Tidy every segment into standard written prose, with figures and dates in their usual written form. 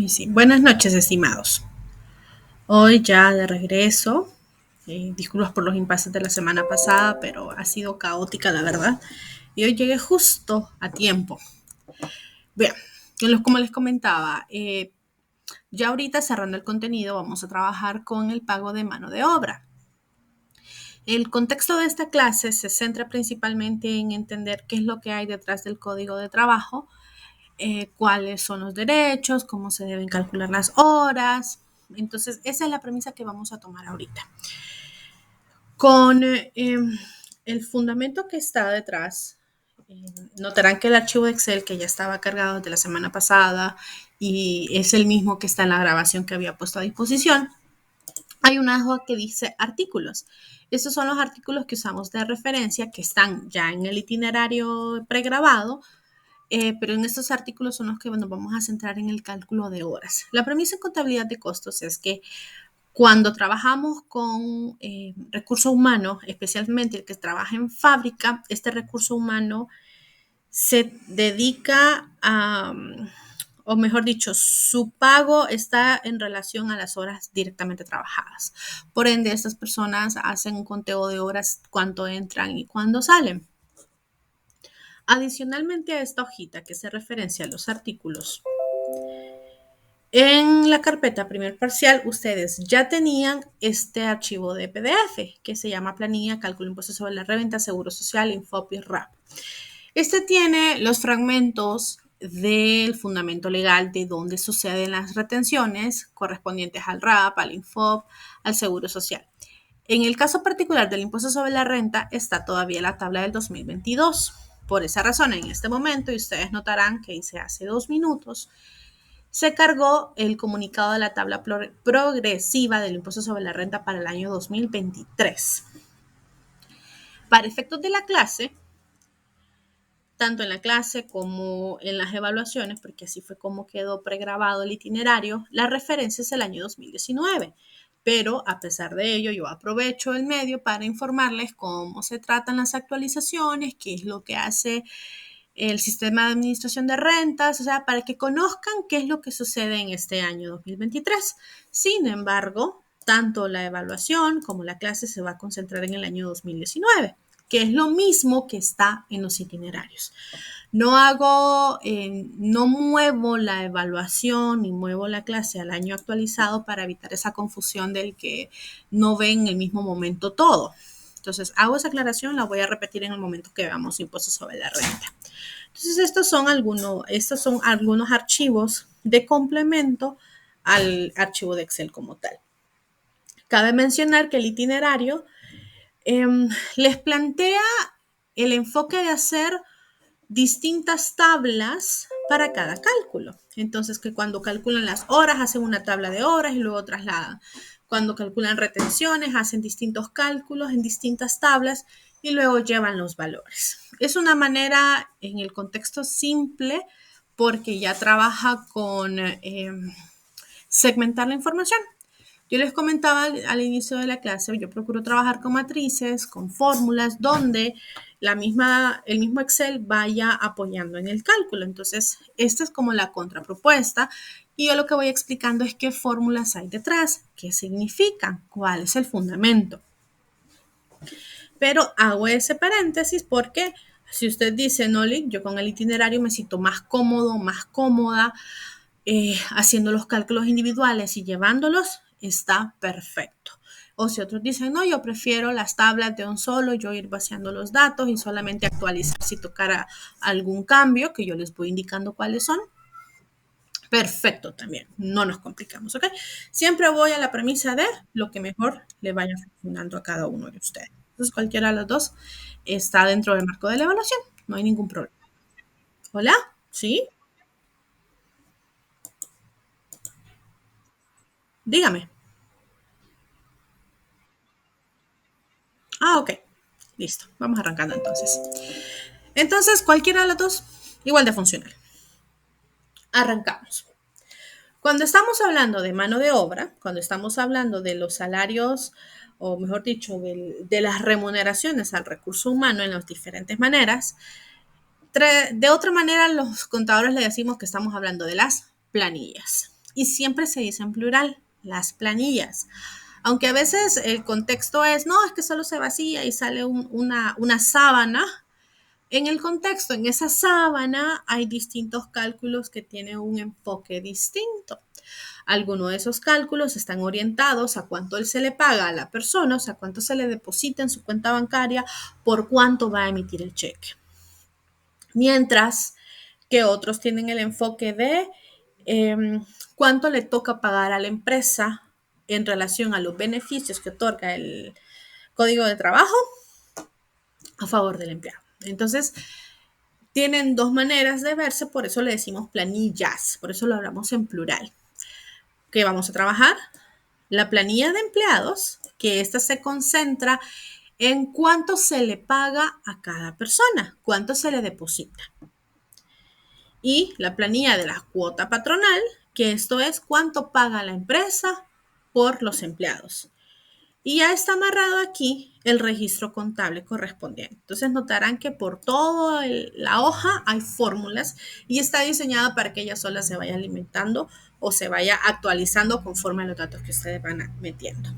Hoy sí. Buenas noches, estimados. Hoy ya de regreso. Disculpas por los impases de la semana pasada, pero ha sido caótica, la verdad. Y hoy llegué justo a tiempo. Bien, como les comentaba, ya ahorita cerrando el contenido, vamos a trabajar con el pago de mano de obra. El contexto de esta clase se centra principalmente en entender qué es lo que hay detrás del código de trabajo, cuáles son los derechos, cómo se deben calcular las horas. Entonces, esa es la premisa que vamos a tomar ahorita. Con el fundamento que está detrás, notarán que el archivo de Excel que ya estaba cargado desde la semana pasada y es el mismo que está en la grabación que había puesto a disposición, hay una hoja que dice artículos. Estos son los artículos que usamos de referencia que están ya en el itinerario pregrabado, pero en estos artículos son los que nos vamos a centrar en el cálculo de horas. La premisa en contabilidad de costos es que cuando trabajamos con recurso humano, especialmente el que trabaja en fábrica, este recurso humano se dedica a, o mejor dicho, su pago está en relación a las horas directamente trabajadas. Por ende, estas personas hacen un conteo de horas, cuánto entran y cuándo salen. Adicionalmente a esta hojita que se referencia a los artículos, en la carpeta primer parcial, ustedes ya tenían este archivo de PDF que se llama planilla, cálculo de impuestos sobre la renta, seguro social, Infop y RAP. Este tiene los fragmentos del fundamento legal de dónde suceden las retenciones correspondientes al RAP, al Infop, al seguro social. En el caso particular del impuesto sobre la renta está todavía la tabla del 2022. Por esa razón, en este momento, y ustedes notarán que hice hace 2 minutos, se cargó el comunicado de la tabla progresiva del impuesto sobre la renta para el año 2023. Para efectos de la clase, tanto en la clase como en las evaluaciones, porque así fue como quedó pregrabado el itinerario, la referencia es el año 2019. Pero a pesar de ello, yo aprovecho el medio para informarles cómo se tratan las actualizaciones, qué es lo que hace el sistema de administración de rentas, o sea, para que conozcan qué es lo que sucede en este año 2023. Sin embargo, tanto la evaluación como la clase se va a concentrar en el año 2019, que es lo mismo que está en los itinerarios. No muevo la evaluación ni muevo la clase al año actualizado para evitar esa confusión del que no ven en el mismo momento todo. Entonces, hago esa aclaración, la voy a repetir en el momento que veamos impuestos sobre la renta. Entonces, estos son algunos archivos de complemento al archivo de Excel como tal. Cabe mencionar que el itinerario les plantea el enfoque de hacer distintas tablas para cada cálculo. Entonces, que cuando calculan las horas, hacen una tabla de horas y luego trasladan. Cuando calculan retenciones, hacen distintos cálculos en distintas tablas y luego llevan los valores. Es una manera en el contexto simple porque ya trabaja con segmentar la información. Yo les comentaba al inicio de la clase, yo procuro trabajar con matrices, con fórmulas, donde el mismo Excel vaya apoyando en el cálculo. Entonces, esta es como la contrapropuesta. Y yo lo que voy explicando es qué fórmulas hay detrás, qué significan, cuál es el fundamento. Pero hago ese paréntesis porque si usted dice, Noli, yo con el itinerario me siento más cómodo, más cómoda, haciendo los cálculos individuales y llevándolos, está perfecto. O si otros dicen, no, yo prefiero las tablas de un solo, yo ir vaciando los datos y solamente actualizar si tocara algún cambio, que yo les voy indicando cuáles son. Perfecto también, no nos complicamos, ¿ok? Siempre voy a la premisa de lo que mejor le vaya funcionando a cada uno de ustedes. Entonces, cualquiera de los dos está dentro del marco de la evaluación, no hay ningún problema. ¿Hola? ¿Sí? Dígame. Ah, ok. Listo. Vamos arrancando entonces. Entonces, cualquiera de los dos, igual de funcional. Arrancamos. Cuando estamos hablando de mano de obra, cuando estamos hablando de los salarios, o mejor dicho, de las remuneraciones al recurso humano en las diferentes maneras, de otra manera los contadores le decimos que estamos hablando de las planillas. y siempre se dice en plural, las planillas. Aunque a veces el contexto es, no, es que solo se vacía y sale una sábana. En el contexto, en esa sábana, hay distintos cálculos que tienen un enfoque distinto. Algunos de esos cálculos están orientados a cuánto se le paga a la persona, o sea, cuánto se le deposita en su cuenta bancaria, por cuánto va a emitir el cheque. Mientras que otros tienen el enfoque de cuánto le toca pagar a la empresa en relación a los beneficios que otorga el código de trabajo a favor del empleado. Entonces, tienen dos maneras de verse, por eso le decimos planillas, por eso lo hablamos en plural. ¿Qué vamos a trabajar? La planilla de empleados, que esta se concentra en cuánto se le paga a cada persona, cuánto se le deposita. Y la planilla de la cuota patronal, que esto es cuánto paga la empresa por los empleados. Y ya está amarrado aquí el registro contable correspondiente. Entonces notarán que por toda la hoja hay fórmulas y está diseñada para que ella sola se vaya alimentando o se vaya actualizando conforme a los datos que ustedes van metiendo.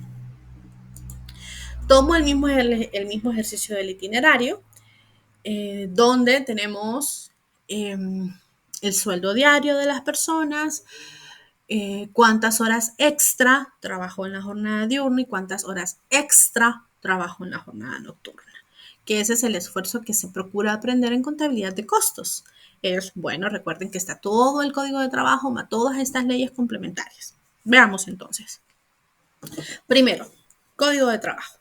Tomo el mismo ejercicio del itinerario, donde tenemos el sueldo diario de las personas, cuántas horas extra trabajo en la jornada diurna y cuántas horas extra trabajo en la jornada nocturna. Que ese es el esfuerzo que se procura aprender en contabilidad de costos. Bueno, recuerden que está todo el código de trabajo más todas estas leyes complementarias. Veamos entonces. Primero, código de trabajo.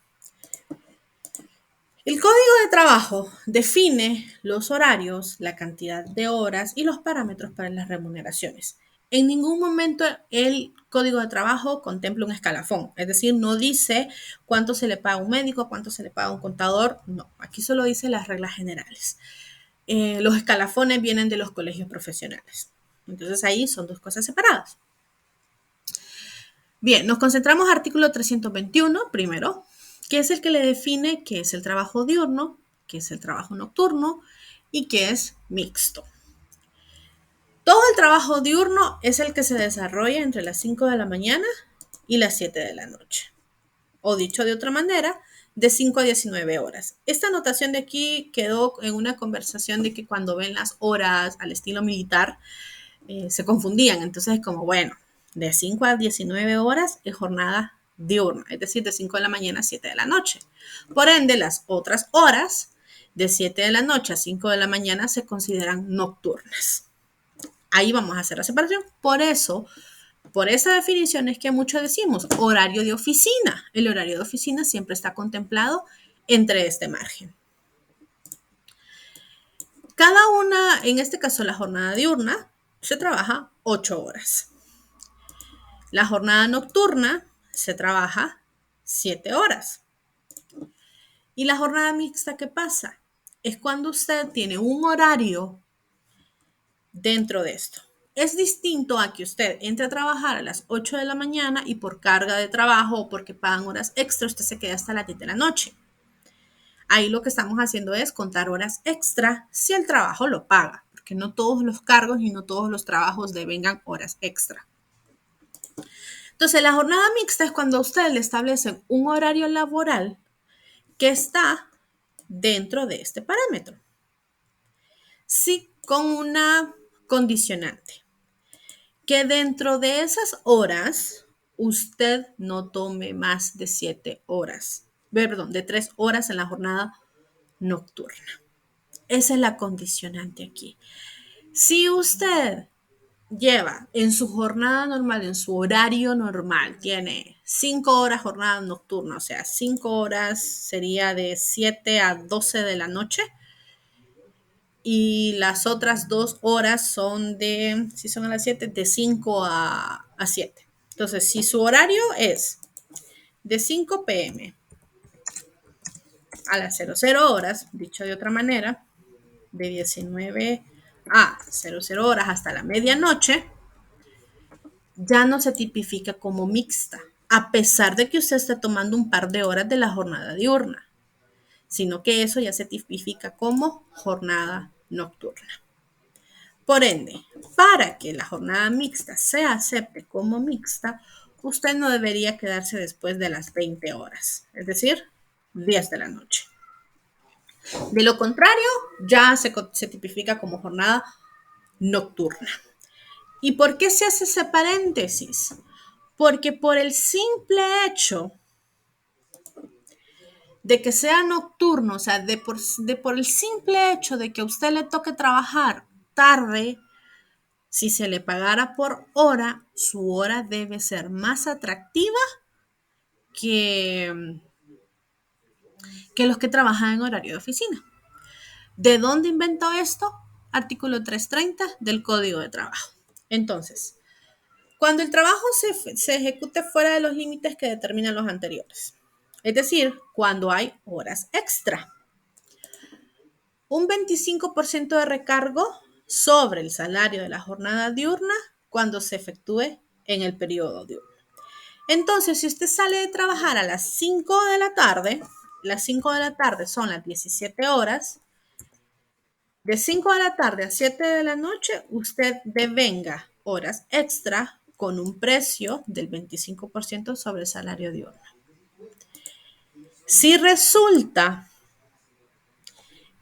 El código de trabajo define los horarios, la cantidad de horas y los parámetros para las remuneraciones. En ningún momento el código de trabajo contempla un escalafón, es decir, no dice cuánto se le paga a un médico, cuánto se le paga a un contador, no, aquí solo dice las reglas generales. Los escalafones vienen de los colegios profesionales, entonces ahí son dos cosas separadas. Bien, nos concentramos en artículo 321, primero, que es el que le define qué es el trabajo diurno, qué es el trabajo nocturno y qué es mixto. Todo el trabajo diurno es el que se desarrolla entre las 5 de la mañana y las 7 de la noche. O dicho de otra manera, de 5 a 19 horas. Esta anotación de aquí quedó en una conversación de que cuando ven las horas al estilo militar, se confundían. Entonces, como bueno, de 5 a 19 horas es jornada diurna, es decir, de 5 de la mañana a 7 de la noche. Por ende, las otras horas de 7 de la noche a 5 de la mañana se consideran nocturnas. Ahí vamos a hacer la separación. Por eso, por esa definición es que muchos decimos horario de oficina. El horario de oficina siempre está contemplado entre este margen. Cada una, en este caso la jornada diurna, se trabaja 8 horas. La jornada nocturna se trabaja 7 horas. ¿Y la jornada mixta qué pasa? Es cuando usted tiene un horario dentro de esto. Es distinto a que usted entre a trabajar a las 8 de la mañana y por carga de trabajo o porque pagan horas extra, usted se queda hasta las 10 de la noche. Ahí lo que estamos haciendo es contar horas extra si el trabajo lo paga, porque no todos los cargos y no todos los trabajos devengan horas extra. Entonces, la jornada mixta es cuando a usted le establecen un horario laboral que está dentro de este parámetro. Sí, con una condicionante. Que dentro de esas horas usted no tome más de 7 horas, perdón, de 3 horas en la jornada nocturna. Esa es la condicionante aquí. Si usted lleva en su jornada normal, en su horario normal, tiene 5 horas jornada nocturna, o sea, 5 horas sería de 7 a 12 de la noche, y las otras 2 horas son de, si son a las 7, de 5 a 7. Entonces, si su horario es de 5 p.m. a las 00 horas, dicho de otra manera, de 19 a 00 horas hasta la medianoche, ya no se tipifica como mixta, a pesar de que usted esté tomando un par de horas de la jornada diurna, sino que eso ya se tipifica como jornada nocturna. Por ende, para que la jornada mixta se acepte como mixta, usted no debería quedarse después de las 20 horas, es decir, 10 de la noche. De lo contrario, ya se tipifica como jornada nocturna. ¿Y por qué se hace ese paréntesis? Porque por el simple hecho de que sea nocturno, o sea, por el simple hecho de que a usted le toque trabajar tarde, si se le pagara por hora, su hora debe ser más atractiva que, que los que trabajan en horario de oficina. ¿De dónde inventó esto? Artículo 330 del Código de Trabajo. Entonces, cuando el trabajo se ejecute fuera de los límites que determinan los anteriores, es decir, cuando hay horas extra, un 25% de recargo sobre el salario de la jornada diurna cuando se efectúe en el periodo diurno. Entonces, si usted sale de trabajar a las 5 de la tarde, las 5 de la tarde son las 17 horas, de 5 de la tarde a 7 de la noche, usted devenga horas extra con un precio del 25% sobre el salario diurno. Si resulta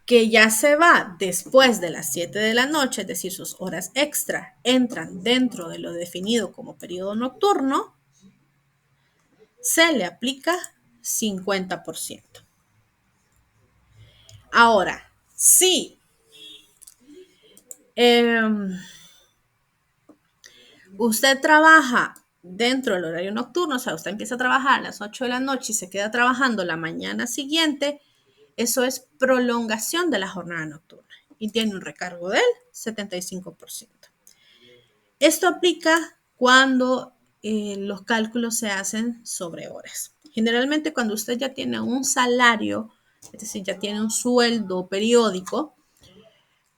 que ya se va después de las 7 de la noche, es decir, sus horas extra entran dentro de lo definido como periodo nocturno, se le aplica 50%. Ahora, si usted trabaja dentro del horario nocturno, o sea, usted empieza a trabajar a las 8 de la noche y se queda trabajando la mañana siguiente, eso es prolongación de la jornada nocturna y tiene un recargo del 75%. Esto aplica cuando los cálculos se hacen sobre horas. Generalmente cuando usted ya tiene un salario, es decir, ya tiene un sueldo periódico,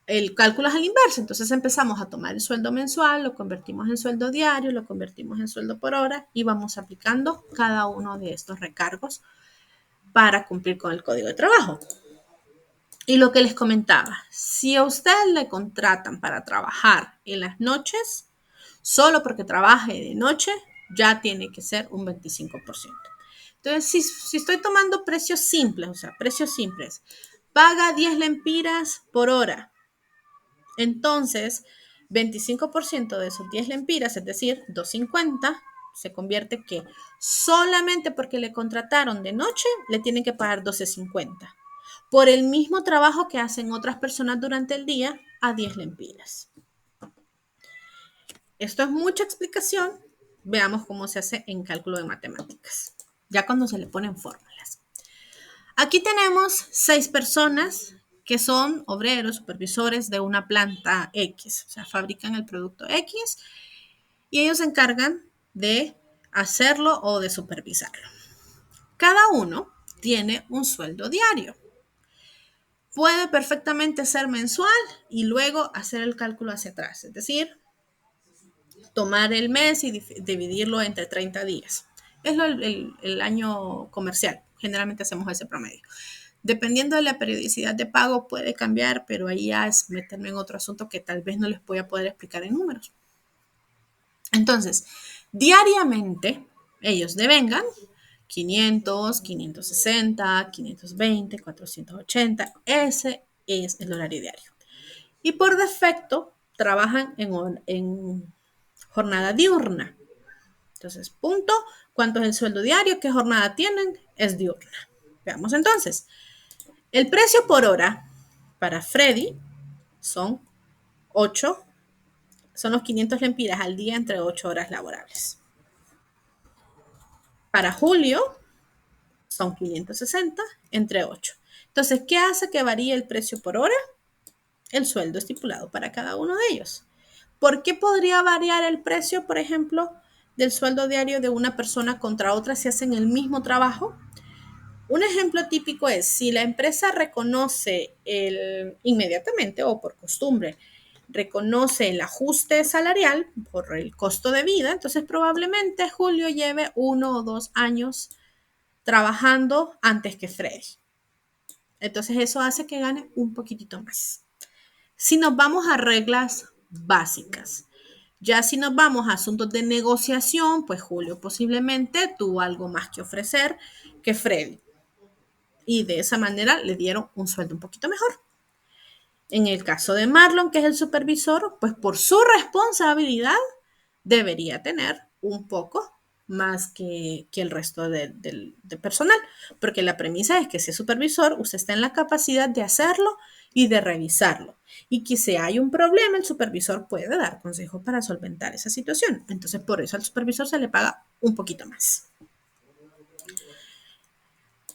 el cálculo es al inverso. Entonces empezamos a tomar el sueldo mensual, lo convertimos en sueldo diario, lo convertimos en sueldo por hora y vamos aplicando cada uno de estos recargos para cumplir con el código de trabajo. Y lo que les comentaba, si a usted le contratan para trabajar en las noches, solo porque trabaje de noche, ya tiene que ser un 25%. Entonces, si estoy tomando precios simples, o sea, precios simples, paga 10 lempiras por hora. Entonces, 25% de esos 10 lempiras, es decir, 250, se convierte que solamente porque le contrataron de noche, le tienen que pagar 12.50 por el mismo trabajo que hacen otras personas durante el día a 10 lempiras. Esto es mucha explicación. Veamos cómo se hace en cálculo de matemáticas, ya cuando se le ponen fórmulas. Aquí tenemos 6 personas que son obreros, supervisores de una planta X, o sea, fabrican el producto X y ellos se encargan de hacerlo o de supervisarlo. Cada uno tiene un sueldo diario. Puede perfectamente ser mensual y luego hacer el cálculo hacia atrás, es decir, tomar el mes y dividirlo entre 30 días. Es el año comercial. Generalmente hacemos ese promedio. Dependiendo de la periodicidad de pago puede cambiar, pero ahí ya es meterme en otro asunto que tal vez no les voy a poder explicar en números. Entonces, diariamente ellos devengan 500, 560, 520, 480. Ese es el horario diario. Y por defecto trabajan en jornada diurna. Entonces, punto. ¿Cuánto es el sueldo diario? ¿Qué jornada tienen? Es diurna. Veamos entonces. El precio por hora para Freddy son 8, son los 500 lempiras al día entre 8 horas laborables. Para Julio son 560 entre 8. Entonces, ¿qué hace que varíe el precio por hora? El sueldo estipulado para cada uno de ellos. ¿Por qué podría variar el precio, por ejemplo, del sueldo diario de una persona contra otra si hacen el mismo trabajo? Un ejemplo típico es si la empresa reconoce inmediatamente o por costumbre, reconoce el ajuste salarial por el costo de vida, entonces probablemente Julio lleve 1 o 2 años trabajando antes que Freddy. Entonces eso hace que gane un poquitito más. Si nos vamos a reglas básicas. Ya si nos vamos a asuntos de negociación, pues Julio posiblemente tuvo algo más que ofrecer que Freddy. Y de esa manera le dieron un sueldo un poquito mejor. En el caso de Marlon, que es el supervisor, pues por su responsabilidad debería tener un poco más que el resto de personal, porque la premisa es que si es supervisor, usted está en la capacidad de hacerlo y de revisarlo. Y que si hay un problema, el supervisor puede dar consejos para solventar esa situación. Entonces, por eso al supervisor se le paga un poquito más.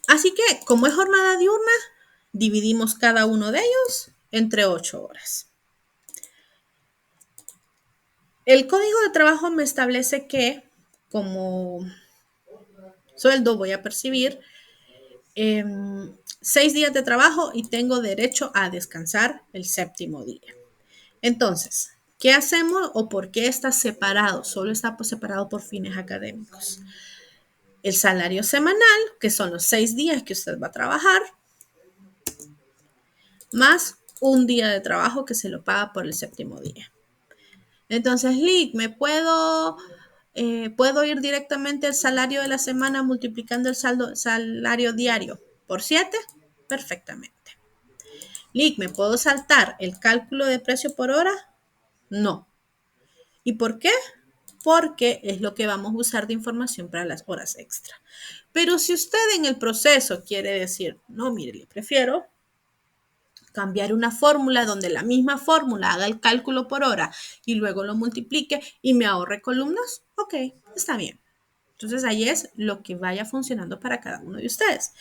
Así que, como es jornada diurna, dividimos cada uno de ellos entre 8 horas. El código de trabajo me establece que como sueldo voy a percibir 6 días de trabajo y tengo derecho a descansar el séptimo día. Entonces, ¿qué hacemos o por qué está separado? Solo está separado por fines académicos. El salario semanal, que son los 6 días que usted va a trabajar, más un día de trabajo que se lo paga por el séptimo día. Entonces, Lick, ¿puedo ir directamente al salario de la semana multiplicando el salario diario por 7? Perfectamente. Lick, ¿me puedo saltar el cálculo de precio por hora? No. ¿Y por qué? Porque es lo que vamos a usar de información para las horas extra. Pero si usted en el proceso quiere decir, no, mire, le prefiero cambiar una fórmula donde la misma fórmula haga el cálculo por hora y luego lo multiplique y me ahorre columnas, ok, está bien. Entonces ahí es lo que vaya funcionando para cada uno de ustedes.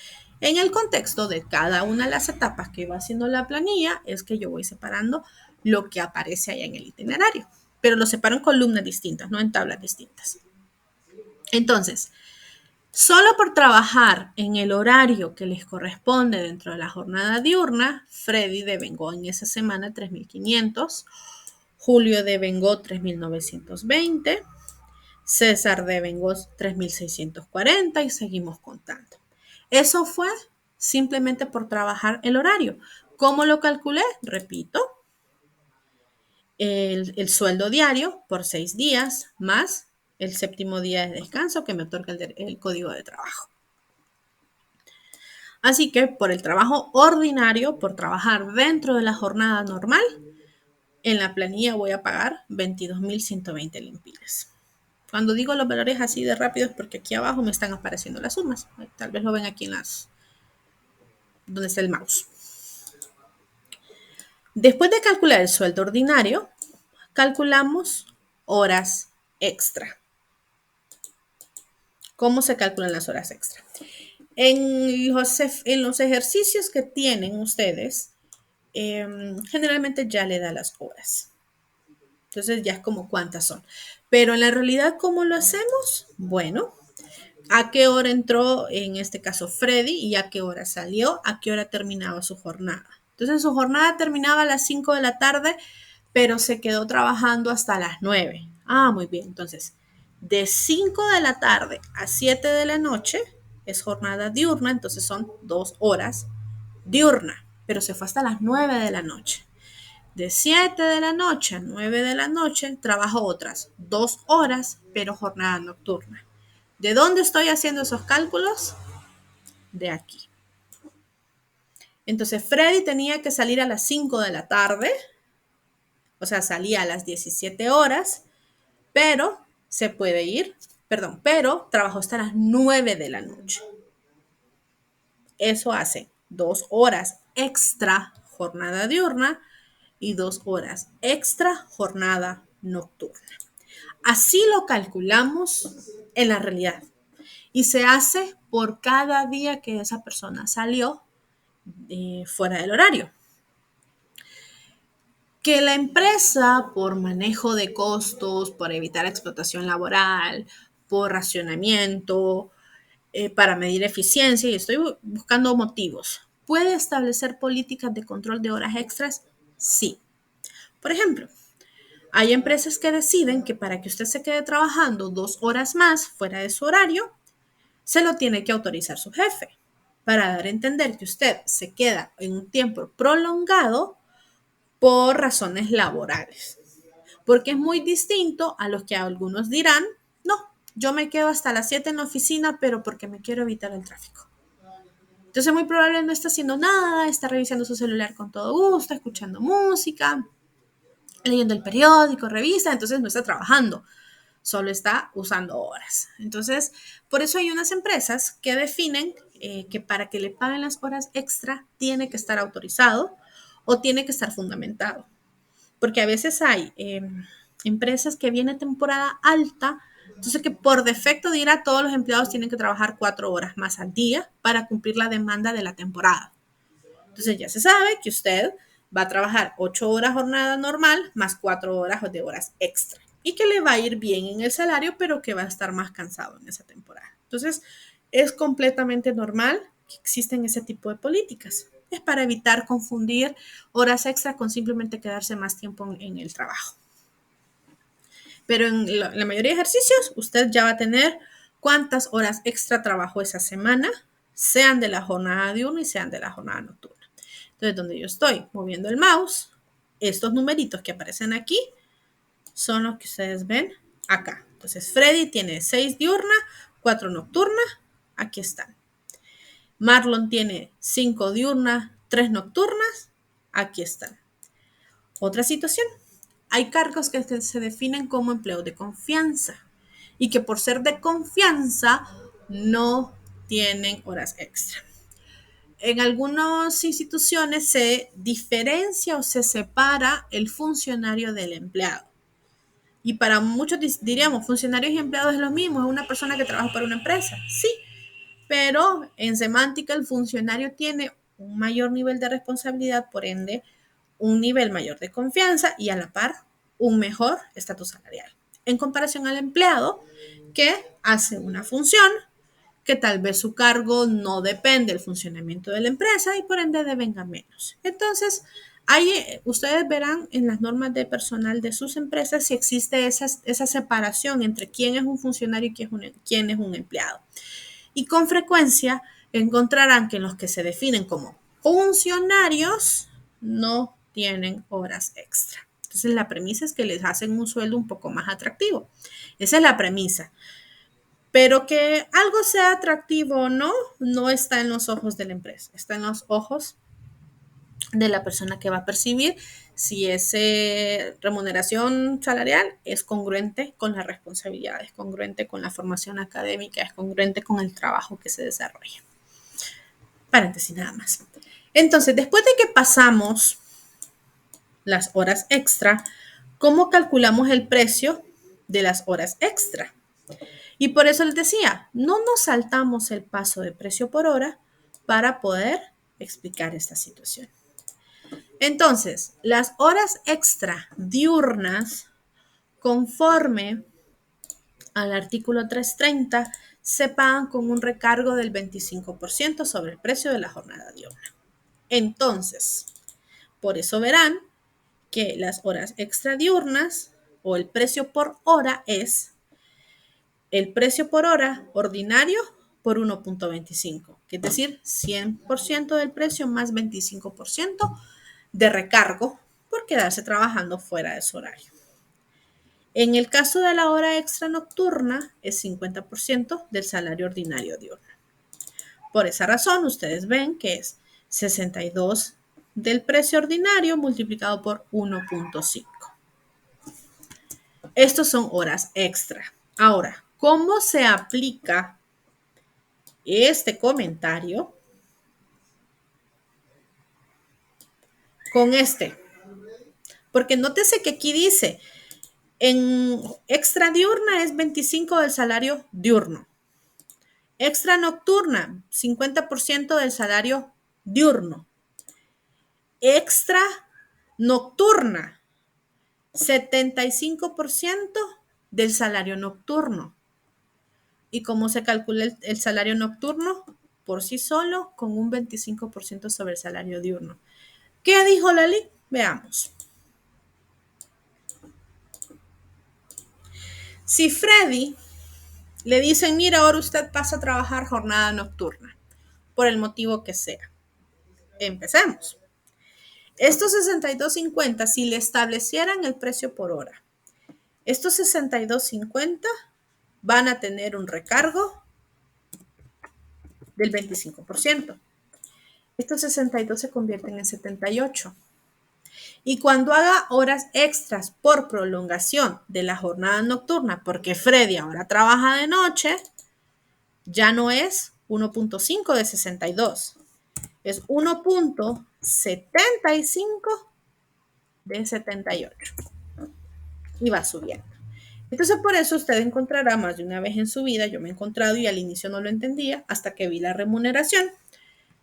En el contexto de cada una de las etapas que va haciendo la planilla es que yo voy separando lo que aparece ahí en el itinerario, pero lo separo en columnas distintas, no en tablas distintas. Entonces, solo por trabajar en el horario que les corresponde dentro de la jornada diurna, Freddy devengó en esa semana 3.500, Julio devengó 3.920, César devengó 3.640 y seguimos contando. Eso fue simplemente por trabajar el horario. ¿Cómo lo calculé? Repito, el sueldo diario por 6 días más el séptimo día de descanso que me otorga el código de trabajo. Así que por el trabajo ordinario, por trabajar dentro de la jornada normal, en la planilla voy a pagar 22.120 lempiras. Cuando digo los valores así de rápido es porque aquí abajo me están apareciendo las sumas. Tal vez lo ven aquí en donde está el mouse. Después de calcular el sueldo ordinario, calculamos horas extra. ¿Cómo se calculan las horas extra? En los ejercicios que tienen ustedes, generalmente ya le da las horas. Entonces ya es como cuántas son. Pero en la realidad, ¿cómo lo hacemos? Bueno, ¿a qué hora entró en este caso Freddy y a qué hora salió? ¿A qué hora terminaba su jornada? Entonces su jornada terminaba a las 5 de la tarde, pero se quedó trabajando hasta las 9. Ah, muy bien. Entonces, de 5 de la tarde a 7 de la noche es jornada diurna, entonces son 2 horas diurna, pero se fue hasta las 9 de la noche. De 7 de la noche a 9 de la noche trabajo otras 2 horas, pero jornada nocturna. ¿De dónde estoy haciendo esos cálculos? De aquí. Entonces Freddy tenía que salir a las 5 de la tarde, o sea, salía a las 17 horas, pero se puede ir, perdón, pero trabajó hasta las 9 de la noche. Eso hace 2 horas extra jornada diurna y 2 horas extra jornada nocturna. Así lo calculamos en la realidad y se hace por cada día que esa persona salió fuera del horario. Que la empresa, por manejo de costos, por evitar explotación laboral, por racionamiento, para medir eficiencia, y estoy buscando motivos, ¿puede establecer políticas de control de horas extras? Sí. Por ejemplo, hay empresas que deciden que para que usted se quede trabajando 2 horas más fuera de su horario, se lo tiene que autorizar su jefe para dar a entender que usted se queda en un tiempo prolongado por razones laborales. porque es muy distinto a los que algunos dirán, no, yo me quedo hasta las 7 en la oficina, pero porque me quiero evitar el tráfico. Entonces muy probable no está haciendo nada, está revisando su celular con todo gusto, escuchando música, leyendo el periódico, revista, entonces no está trabajando, solo está usando horas. Entonces, por eso hay unas empresas que definen que para que le paguen las horas extra tiene que estar autorizado o tiene que estar fundamentado. Porque a veces hay empresas que viene temporada alta, entonces que por defecto dirá todos los empleados tienen que trabajar 4 horas más al día para cumplir la demanda de la temporada. Entonces ya se sabe que usted va a trabajar 8 horas jornada normal más 4 horas de horas extra y que le va a ir bien en el salario, pero que va a estar más cansado en esa temporada. Entonces es completamente normal que existen ese tipo de políticas. Es para evitar confundir horas extra con simplemente quedarse más tiempo en el trabajo. Pero en la mayoría de ejercicios usted ya va a tener cuántas horas extra trabajó esa semana, sean de la jornada diurna y sean de la jornada nocturna. Entonces, donde yo estoy moviendo el mouse, estos numeritos que aparecen aquí son los que ustedes ven acá. Entonces, Freddy tiene 6 diurnas, 4 nocturnas, aquí están. Marlon tiene 5 diurnas, 3 nocturnas, aquí están. Otra situación, hay cargos que se definen como empleos de confianza y que por ser de confianza no tienen horas extra. En algunas instituciones se diferencia o se separa el funcionario del empleado. Y para muchos diríamos, funcionarios y empleados es lo mismo, es una persona que trabaja para una empresa. Sí, pero en semántica el funcionario tiene un mayor nivel de responsabilidad, por ende, un nivel mayor de confianza y a la par un mejor estatus salarial. En comparación al empleado que hace una función que tal vez su cargo no depende del funcionamiento de la empresa y por ende devenga menos. Entonces, ahí ustedes verán en las normas de personal de sus empresas si existe esa separación entre quién es un funcionario y quién es un empleado. Y con frecuencia encontrarán que los que se definen como funcionarios no tienen horas extra. Entonces, la premisa es que les hacen un sueldo un poco más atractivo. Esa es la premisa. Pero que algo sea atractivo o no, no está en los ojos de la empresa, está en los ojos de la persona que va a percibir si esa remuneración salarial es congruente con la responsabilidad, es congruente con la formación académica, es congruente con el trabajo que se desarrolla. Paréntesis nada más. Entonces, después de que pasamos las horas extra, ¿cómo calculamos el precio de las horas extra? Y por eso les decía, no nos saltamos el paso de precio por hora para poder explicar esta situación. Entonces, las horas extra diurnas, conforme al artículo 330, se pagan con un recargo del 25% sobre el precio de la jornada diurna. Entonces, por eso verán que las horas extra diurnas o el precio por hora es el precio por hora ordinario por 1.25, que es decir, 100% del precio más 25% de recargo por quedarse trabajando fuera de su horario. En el caso de la hora extra nocturna, es 50% del salario ordinario diurno. Por esa razón, ustedes ven que es 62 del precio ordinario multiplicado por 1.5. Estos son horas extra. Ahora, ¿cómo se aplica este comentario con este? Porque nótese que aquí dice, en extra diurna es 25 del salario diurno. Extra nocturna, 50% del salario diurno. Extra nocturna, 75% del salario nocturno. ¿Y cómo se calcula el salario nocturno? Por sí solo, con un 25% sobre el salario diurno. ¿Qué dijo Lali? Veamos. Si Freddy le dicen, mira, ahora usted pasa a trabajar jornada nocturna, por el motivo que sea. Empecemos. Estos 62.50, si le establecieran el precio por hora, Estos 62.50 van a tener un recargo del 25%. Estos 62 se convierten en 78. Y cuando haga horas extras por prolongación de la jornada nocturna, porque Freddy ahora trabaja de noche, ya no es 1.5 de 62, es 1.75 de 78 y va subiendo. Entonces por eso usted encontrará más de una vez en su vida, yo me he encontrado y al inicio no lo entendía hasta que vi la remuneración,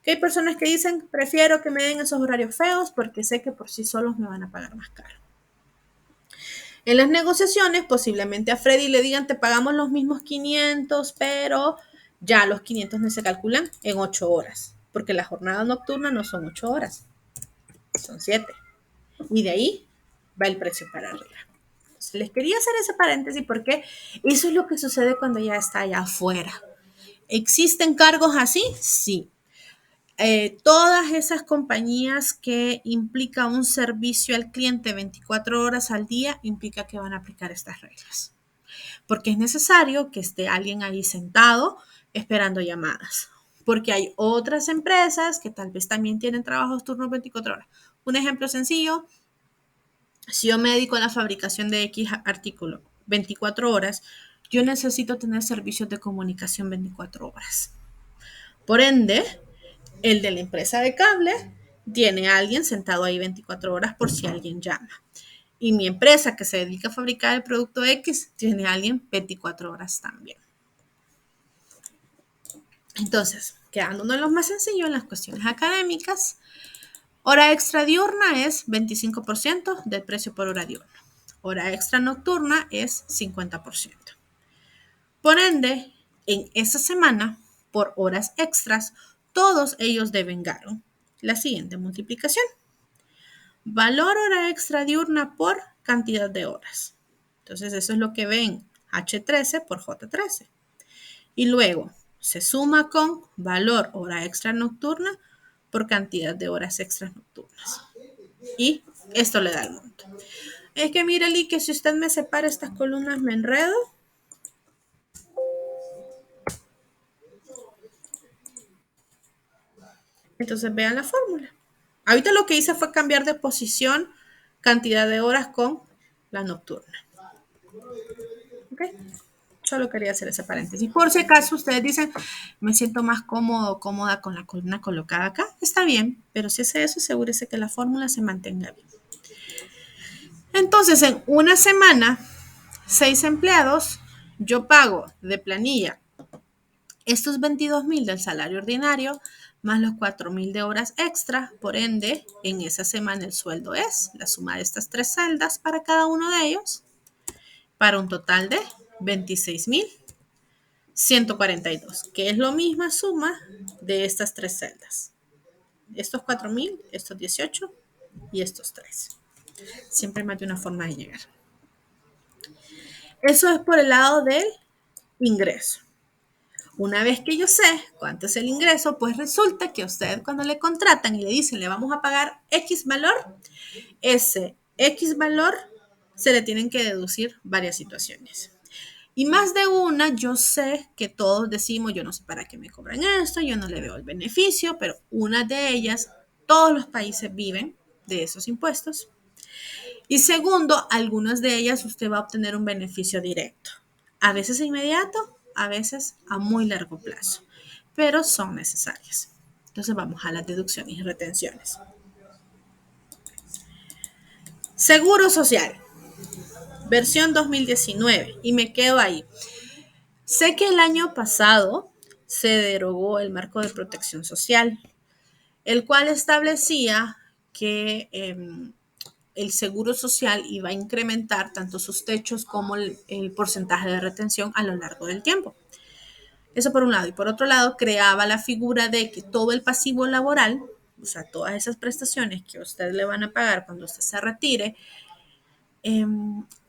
que hay personas que dicen, prefiero que me den esos horarios feos porque sé que por sí solos me van a pagar más caro. En las negociaciones posiblemente a Freddy le digan, te pagamos los mismos 500, pero ya los 500 no se calculan en 8 horas, porque la jornada nocturna no son 8 horas, son 7. Y de ahí va el precio para arriba. Entonces, les quería hacer ese paréntesis porque eso es lo que sucede cuando ya está allá afuera. ¿Existen cargos así? Sí. Todas esas compañías que implica un servicio al cliente 24 horas al día implica que van a aplicar estas reglas. Porque es necesario que esté alguien ahí sentado esperando llamadas. Porque hay otras empresas que tal vez también tienen trabajos turnos 24 horas. Un ejemplo sencillo, si yo me dedico a la fabricación de X artículo 24 horas, yo necesito tener servicios de comunicación 24 horas. Por ende, el de la empresa de cable tiene a alguien sentado ahí 24 horas por si alguien llama. Y mi empresa que se dedica a fabricar el producto X tiene a alguien 24 horas también. Entonces, quedándonos en lo más sencillo en las cuestiones académicas, hora extra diurna es 25% del precio por hora diurna. Hora extra nocturna es 50%. Por ende, en esa semana, por horas extras, todos ellos devengaron la siguiente multiplicación. Valor hora extra diurna por cantidad de horas. Entonces, eso es lo que ven H13 por J13. Y luego se suma con valor hora extra nocturna por cantidad de horas extras nocturnas. Y esto le da el monto. Es que mire, Lee, que si usted me separa estas columnas me enredo. Entonces vean la fórmula. Ahorita lo que hice fue cambiar de posición cantidad de horas con la nocturna. ¿Ok? Solo quería hacer ese paréntesis. Por si acaso ustedes dicen, me siento más cómoda con la columna colocada acá, está bien, pero si hace eso, asegúrese que la fórmula se mantenga bien. Entonces, en una semana, 6 empleados, yo pago de planilla estos 22,000 del salario ordinario más los 4,000 de horas extra. Por ende, en esa semana el sueldo es la suma de estas 3 celdas para cada uno de ellos, para un total de 26,142, que es la misma suma de estas 3 celdas. Estos 4,000, estos 18 y estos 3. Siempre más de una forma de llegar. Eso es por el lado del ingreso. Una vez que yo sé cuánto es el ingreso, pues resulta que a usted cuando le contratan y le dicen le vamos a pagar X valor, ese X valor se le tienen que deducir varias situaciones. Y más de una, yo sé que todos decimos, yo no sé para qué me cobran esto, yo no le veo el beneficio, pero una de ellas, todos los países viven de esos impuestos. Y segundo, algunas de ellas usted va a obtener un beneficio directo, a veces inmediato, a veces a muy largo plazo, pero son necesarias. Entonces vamos a las deducciones y retenciones. Seguro social, versión 2019, y me quedo ahí. Sé que el año pasado se derogó el marco de protección social, el cual establecía que el seguro social iba a incrementar tanto sus techos como el porcentaje de retención a lo largo del tiempo. Eso por un lado. Y por otro lado, creaba la figura de que todo el pasivo laboral, o sea, todas esas prestaciones que a usted le van a pagar cuando usted se retire,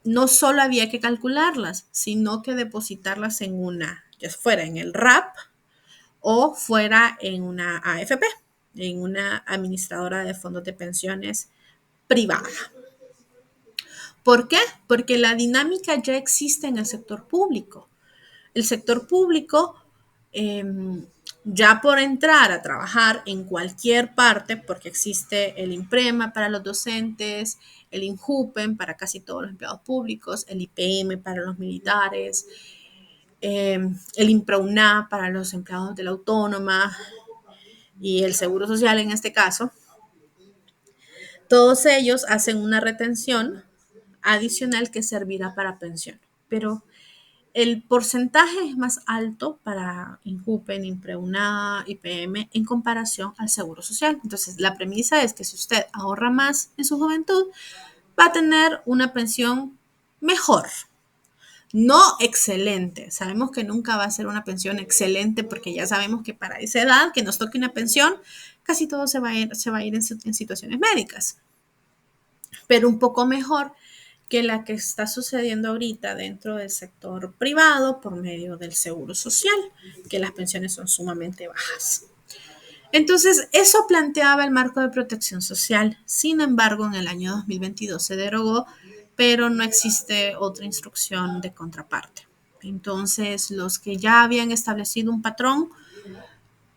no solo había que calcularlas, sino que depositarlas en una, ya fuera en el RAP o fuera en una AFP, en una administradora de fondos de pensiones privada. ¿Por qué? Porque la dinámica ya existe en el sector público. El sector público, eh, ya por entrar a trabajar en cualquier parte, porque existe el IMPREMA para los docentes, el INJUPEM para casi todos los empleados públicos, el IPM para los militares, el IMPROUNA para los empleados de la autónoma y el Seguro Social en este caso, todos ellos hacen una retención adicional que servirá para pensión. Pero el porcentaje es más alto para INJUPEN, IMPREUNA, IPM en comparación al Seguro Social. Entonces, la premisa es que si usted ahorra más en su juventud, va a tener una pensión mejor. No excelente. Sabemos que nunca va a ser una pensión excelente porque ya sabemos que para esa edad que nos toque una pensión, casi todo se va a ir en situaciones médicas. Pero un poco mejor que la que está sucediendo ahorita dentro del sector privado por medio del seguro social, que las pensiones son sumamente bajas. Entonces, eso planteaba el marco de protección social. Sin embargo, en el año 2022 se derogó, pero no existe otra instrucción de contraparte. Entonces, los que ya habían establecido un patrón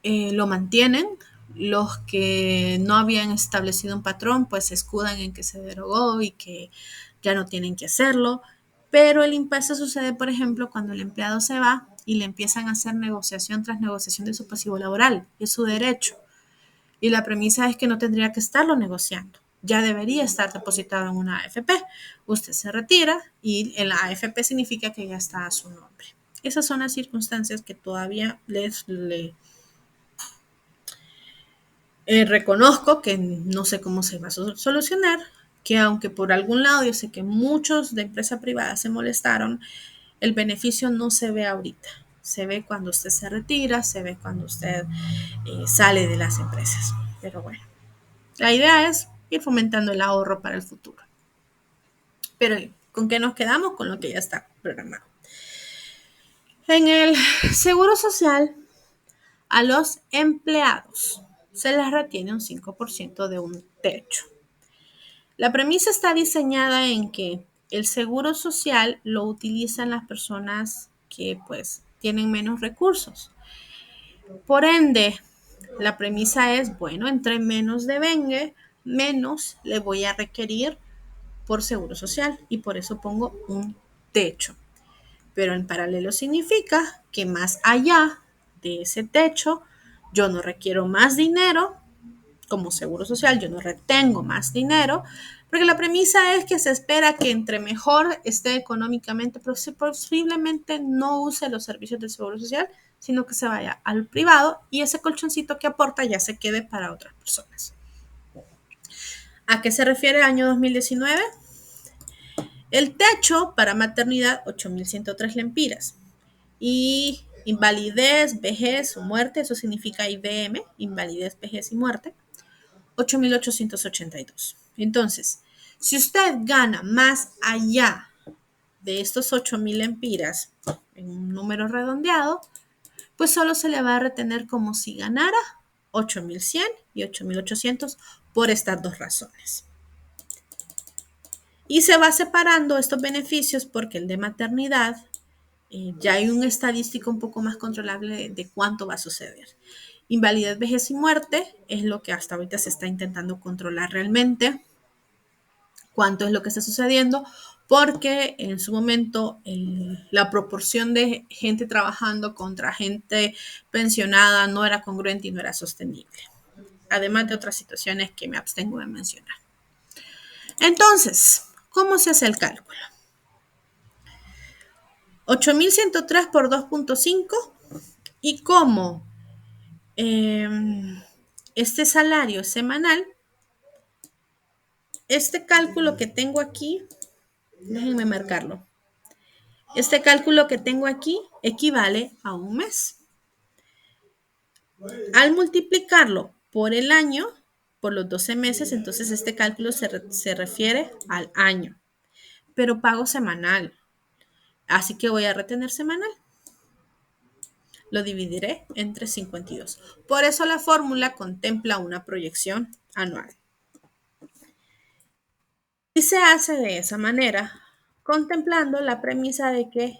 lo mantienen. Los que no habían establecido un patrón, pues se escudan en que se derogó y que ya no tienen que hacerlo. Pero el impasse sucede, por ejemplo, cuando el empleado se va y le empiezan a hacer negociación tras negociación de su pasivo laboral. Es su derecho. Y la premisa es que no tendría que estarlo negociando. Ya debería estar depositado en una AFP. Usted se retira y en la AFP significa que ya está a su nombre. Esas son las circunstancias que todavía le reconozco que no sé cómo se va a solucionar, que aunque por algún lado yo sé que muchos de empresa privada se molestaron, el beneficio no se ve ahorita. Se ve cuando usted se retira, se ve cuando usted sale de las empresas. Pero bueno, la idea es ir fomentando el ahorro para el futuro. Pero ¿con qué nos quedamos? Con lo que ya está programado. En el Seguro Social, a los empleados se les retiene un 5% de un techo. La premisa está diseñada en que el seguro social lo utilizan las personas que pues tienen menos recursos. Por ende, la premisa es, bueno, entre menos devengue, menos le voy a requerir por seguro social y por eso pongo un techo. Pero en paralelo significa que más allá de ese techo, yo no requiero más dinero como seguro social, yo no retengo más dinero, porque la premisa es que se espera que entre mejor esté económicamente, posiblemente no use los servicios del seguro social, sino que se vaya al privado y ese colchoncito que aporta ya se quede para otras personas. ¿A qué se refiere el año 2019? El techo para maternidad, 8.103 lempiras. Y invalidez, vejez o muerte, eso significa IVM, invalidez, vejez y muerte, 8.882. Entonces, si usted gana más allá de estos 8.000 lempiras en un número redondeado, pues solo se le va a retener como si ganara 8.100 y 8.800 por estas dos razones. Y se va separando estos beneficios porque el de maternidad ya hay un estadístico un poco más controlable de cuánto va a suceder. Invalidez, vejez y muerte es lo que hasta ahorita se está intentando controlar realmente. Cuánto es lo que está sucediendo, porque en su momento la proporción de gente trabajando contra gente pensionada no era congruente y no era sostenible. Además de otras situaciones que me abstengo de mencionar. Entonces, ¿cómo se hace el cálculo? 8.103 por 2.5 y como este salario semanal, este cálculo que tengo aquí, déjenme marcarlo. Este cálculo que tengo aquí equivale a un mes. Al multiplicarlo por el año, por los 12 meses, entonces este cálculo se refiere al año, pero pago semanal. Así que voy a retener semanal. Lo dividiré entre 52. Por eso la fórmula contempla una proyección anual. Y se hace de esa manera, contemplando la premisa de que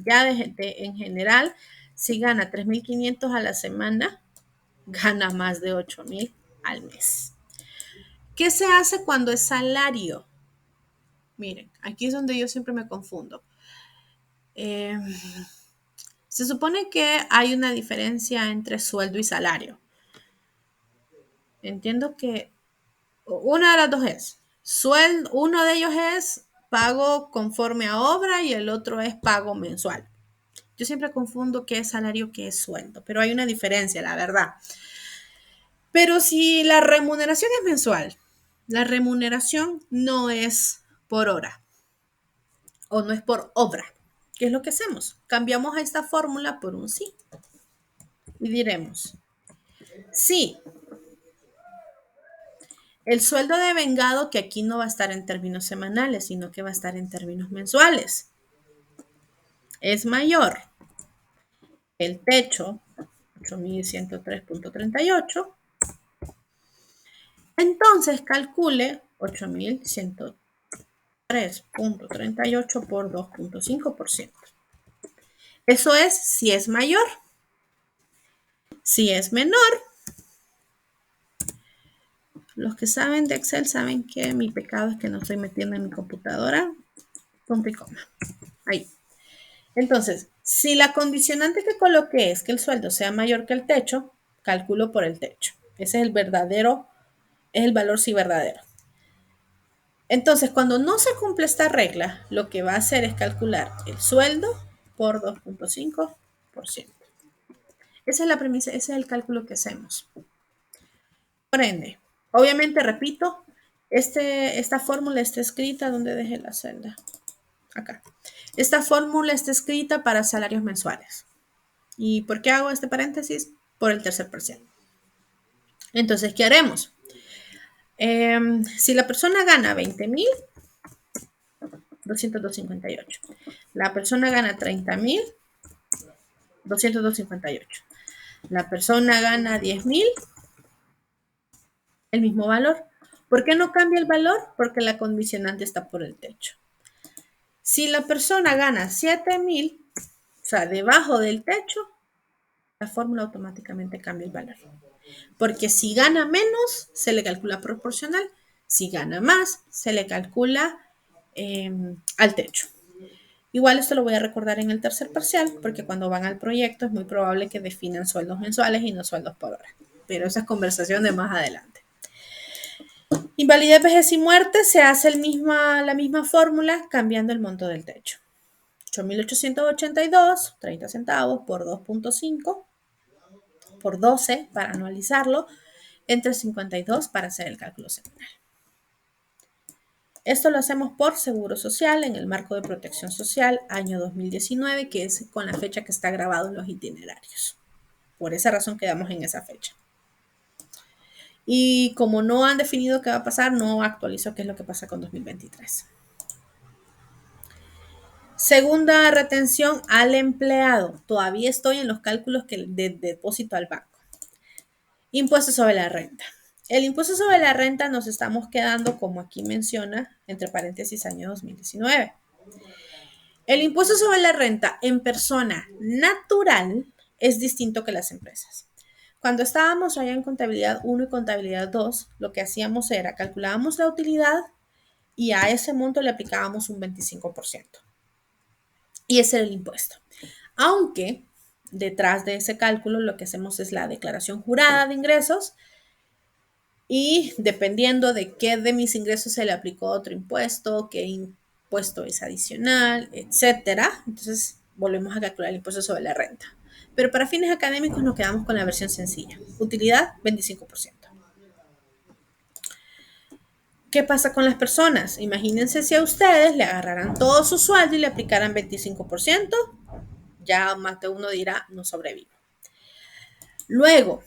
ya en general, si gana 3.500 a la semana, gana más de 8.000 al mes. ¿Qué se hace cuando es salario? Miren, aquí es donde yo siempre me confundo. Eh, Se supone que hay una diferencia entre sueldo y salario. Entiendo que una de las dos es sueldo, uno de ellos es pago conforme a obra y el otro es pago mensual. Yo siempre confundo qué es salario, qué es sueldo, pero hay una diferencia, la verdad. Pero si la remuneración es mensual, la remuneración no es por hora o no es por obra. ¿Qué es lo que hacemos? Cambiamos a esta fórmula por un sí y diremos, sí, el sueldo de vengado, que aquí no va a estar en términos semanales, sino que va a estar en términos mensuales, es mayor. El techo, 8.103.38. Entonces calcule 8.103.38 por 2.5%. Eso es si es mayor. Si es menor, los que saben de Excel saben que mi pecado es que no estoy metiendo en mi computadora punto y coma. Ahí. Entonces, si la condicionante que coloqué es que el sueldo sea mayor que el techo, calculo por el techo. Ese es el verdadero, es el valor sí verdadero. Entonces, cuando no se cumple esta regla, lo que va a hacer es calcular el sueldo por 2.5%. Esa es la premisa, ese es el cálculo que hacemos. Por ende, obviamente, repito, esta fórmula está escrita donde dejé la celda. Acá. Esta fórmula está escrita para salarios mensuales. ¿Y por qué hago este paréntesis? Por el tercer parcial. Entonces, ¿qué haremos? Si la persona gana 20.000, 202.58. La persona gana 30.000, 202.58. La persona gana 10.000, el mismo valor. ¿Por qué no cambia el valor? Porque la condicionante está por el techo. Si la persona gana 7.000, o sea, debajo del techo, la fórmula automáticamente cambia el valor. Porque si gana menos, se le calcula proporcional. Si gana más, se le calcula al techo. Igual esto lo voy a recordar en el tercer parcial, porque cuando van al proyecto es muy probable que definan sueldos mensuales y no sueldos por hora. Pero esa es conversación de más adelante. Invalidez, vejez y muerte, se hace la misma fórmula cambiando el monto del techo. 8.882, 30 centavos por 2.5 por 12 para anualizarlo, entre 52 para hacer el cálculo semanal. Esto lo hacemos por Seguro Social en el marco de Protección Social año 2019, que es con la fecha que está grabado en los itinerarios. Por esa razón quedamos en esa fecha. Y como no han definido qué va a pasar, no actualizo qué es lo que pasa con 2023. Segunda retención al empleado. Todavía estoy en los cálculos de depósito al banco. Impuesto sobre la renta. El impuesto sobre la renta nos estamos quedando, como aquí menciona, entre paréntesis, año 2019. El impuesto sobre la renta en persona natural es distinto que las empresas. Cuando estábamos allá en contabilidad 1 y contabilidad 2, lo que hacíamos era calculábamos la utilidad y a ese monto le aplicábamos un 25%. Y ese era el impuesto. Aunque detrás de ese cálculo lo que hacemos es la declaración jurada de ingresos y dependiendo de qué de mis ingresos se le aplicó otro impuesto, qué impuesto es adicional, etcétera. Entonces volvemos a calcular el impuesto sobre la renta. Pero para fines académicos nos quedamos con la versión sencilla. Utilidad, 25%. ¿Qué pasa con las personas? Imagínense si a ustedes le agarraran todo su sueldo y le aplicaran 25%, ya más de uno dirá, no sobrevivo. Luego,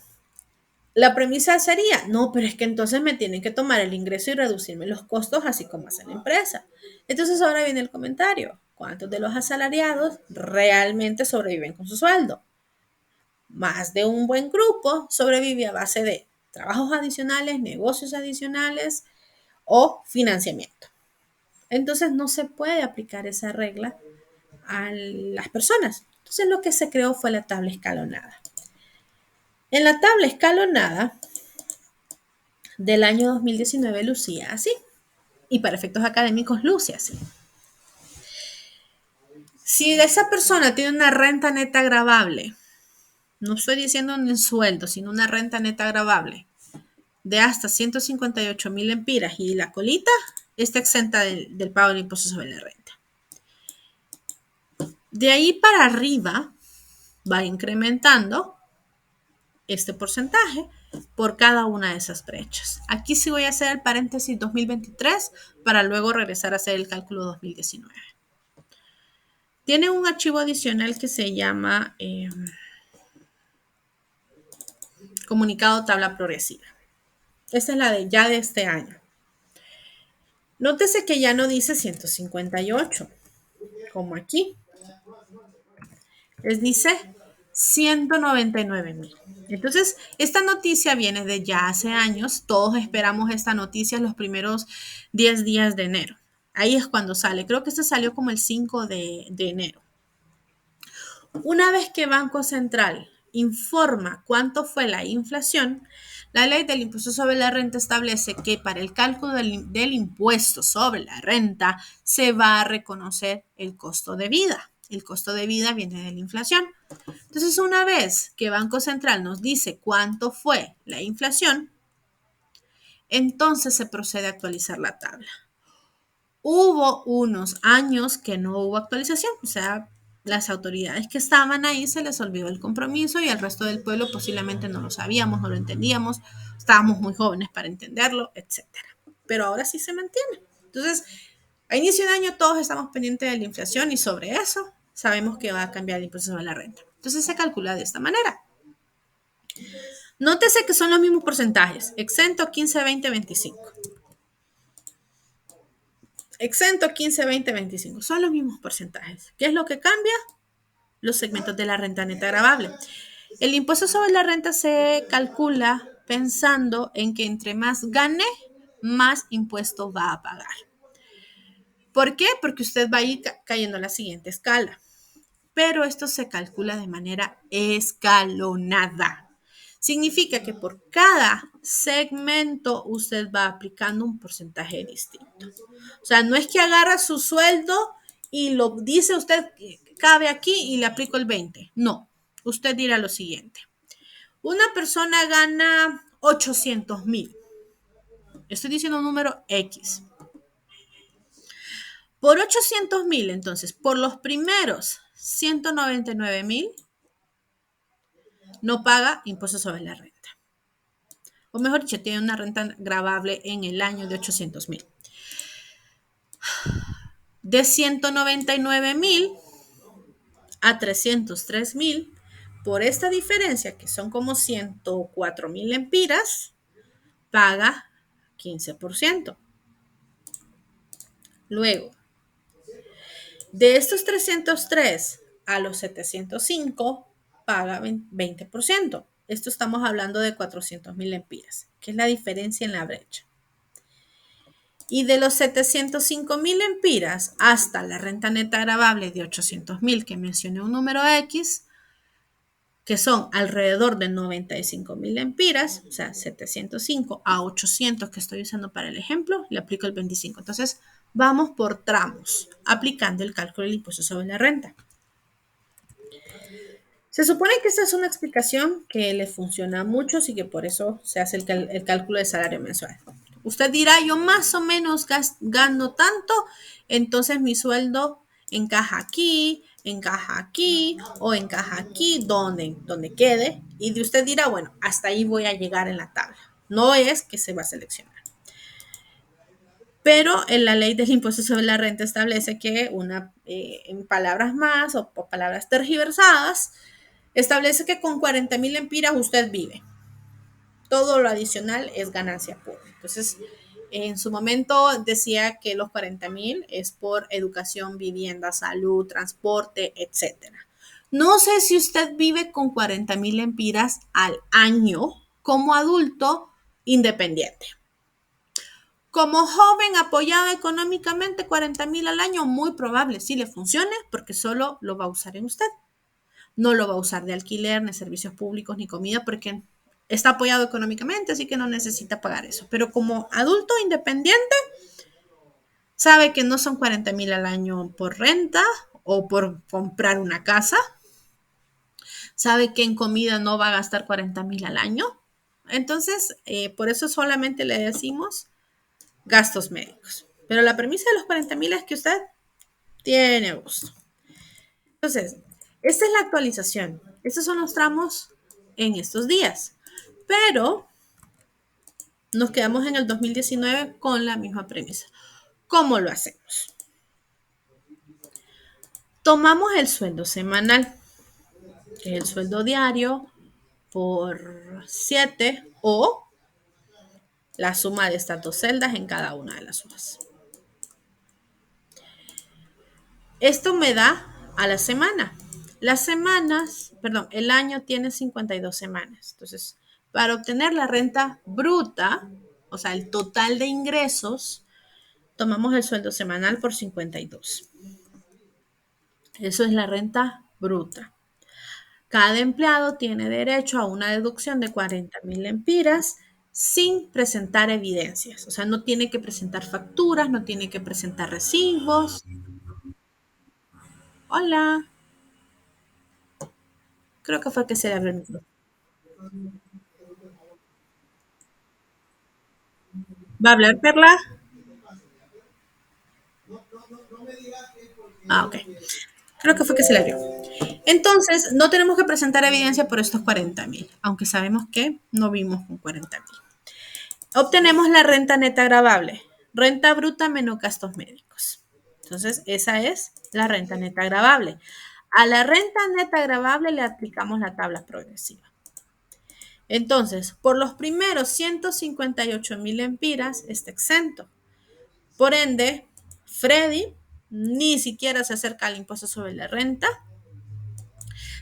la premisa sería, no, pero es que entonces me tienen que tomar el ingreso y reducirme los costos, así como hace la empresa. Entonces ahora viene el comentario. ¿Cuántos de los asalariados realmente sobreviven con su sueldo? Más de un buen grupo sobrevive a base de trabajos adicionales, negocios adicionales o financiamiento. Entonces no se puede aplicar esa regla a las personas. Entonces lo que se creó fue la tabla escalonada. En la tabla escalonada del año 2019 lucía así, y para efectos académicos luce así. Si esa persona tiene una renta neta gravable, no estoy diciendo un sueldo, sino una renta neta gravable de hasta 158,000 lempiras y la colita, está exenta del pago del impuesto sobre la renta. De ahí para arriba va incrementando este porcentaje por cada una de esas brechas. Aquí sí voy a hacer el paréntesis 2023 para luego regresar a hacer el cálculo 2019. Tiene un archivo adicional que se llama comunicado tabla progresiva. Esta es la de ya de este año. Nótese que ya no dice 158, como aquí. Les dice 199,000. Entonces, esta noticia viene de ya hace años. Todos esperamos esta noticia los primeros 10 días de enero. Ahí es cuando sale. Creo que este salió como el 5 de enero. Una vez que Banco Central informa cuánto fue la inflación, la ley del impuesto sobre la renta establece que para el cálculo del impuesto sobre la renta se va a reconocer el costo de vida. El costo de vida viene de la inflación. Entonces, una vez que Banco Central nos dice cuánto fue la inflación, entonces se procede a actualizar la tabla. Hubo unos años que no hubo actualización, o sea, las autoridades que estaban ahí se les olvidó el compromiso y el resto del pueblo posiblemente no lo sabíamos, no lo entendíamos, estábamos muy jóvenes para entenderlo, etcétera. Pero ahora sí se mantiene. Entonces, a inicio de año todos estamos pendientes de la inflación y sobre eso sabemos que va a cambiar el impuesto sobre la renta. Entonces se calcula de esta manera. Nótese que son los mismos porcentajes, exento 15, 20, 25. Exento 15, 20, 25. Son los mismos porcentajes. ¿Qué es lo que cambia? Los segmentos de la renta neta gravable. El impuesto sobre la renta se calcula pensando en que entre más gane, más impuesto va a pagar. ¿Por qué? Porque usted va a ir cayendo a la siguiente escala. Pero esto se calcula de manera escalonada. Significa que por cada segmento usted va aplicando un porcentaje distinto. O sea, no es que agarra su sueldo y lo dice usted, cabe aquí y le aplico el 20. No, usted dirá lo siguiente. Una persona gana 800,000. Estoy diciendo un número X. Por 800,000, entonces, por los primeros 199,000, no paga impuesto sobre la renta. O mejor dicho, tiene una renta gravable en el año de 800,000. De 199,000 a 303,000, por esta diferencia, que son como 104,000 lempiras, paga 15%. Luego, de estos 303 a los 705, paga 20%. Esto estamos hablando de 400,000 lempiras, que es la diferencia en la brecha. Y de los 705,000 lempiras hasta la renta neta gravable de 800,000, que mencioné un número X, que son alrededor de 95,000 lempiras, o sea, 705 a 800 que estoy usando para el ejemplo, le aplico el 25. Entonces, vamos por tramos, aplicando el cálculo del impuesto sobre la renta. Se supone que esta es una explicación que le funciona a muchos y que por eso se hace el cálculo de salario mensual. Usted dirá, yo más o menos gano tanto, entonces mi sueldo encaja aquí o encaja aquí, donde quede. Y usted dirá, bueno, hasta ahí voy a llegar en la tabla. No es que se va a seleccionar. Pero en la ley del impuesto sobre la renta establece que en palabras más o palabras tergiversadas, establece que con 40,000 lempiras usted vive. Todo lo adicional es ganancia pura. Entonces, en su momento decía que los 40,000 es por educación, vivienda, salud, transporte, etc. No sé si usted vive con 40,000 lempiras al año como adulto independiente. Como joven apoyado económicamente, 40,000 al año, muy probable sí le funcione porque solo lo va a usar en usted. No lo va a usar de alquiler, ni servicios públicos, ni comida, porque está apoyado económicamente, así que no necesita pagar eso. Pero como adulto independiente, sabe que no son 40,000 al año por renta o por comprar una casa. Sabe que en comida no va a gastar 40,000 al año. Entonces, por eso solamente le decimos gastos médicos. Pero la premisa de los 40,000 es que usted tiene gusto. Entonces, esta es la actualización. Estos son los tramos en estos días. Pero nos quedamos en el 2019 con la misma premisa. ¿Cómo lo hacemos? Tomamos el sueldo semanal, que es el sueldo diario, por 7 o la suma de estas dos celdas en cada una de las horas. Esto me da a la semana. Las semanas, perdón, el año tiene 52 semanas. Entonces, para obtener la renta bruta, o sea, el total de ingresos, tomamos el sueldo semanal por 52. Eso es la renta bruta. Cada empleado tiene derecho a una deducción de 40,000 lempiras sin presentar evidencias. O sea, no tiene que presentar facturas, no tiene que presentar recibos. Hola, creo que fue que se le abrió el micrófono. ¿Va a hablar Perla? Ah, ok. Creo que fue que se le abrió. Entonces, no tenemos que presentar evidencia por estos 40,000, aunque sabemos que no vimos con 40,000. Obtenemos la renta neta gravable, renta bruta menos gastos médicos. Entonces, esa es la renta neta gravable. A la renta neta gravable le aplicamos la tabla progresiva. Entonces, por los primeros 158,000 empiras está exento. Por ende, Freddy ni siquiera se acerca al impuesto sobre la renta.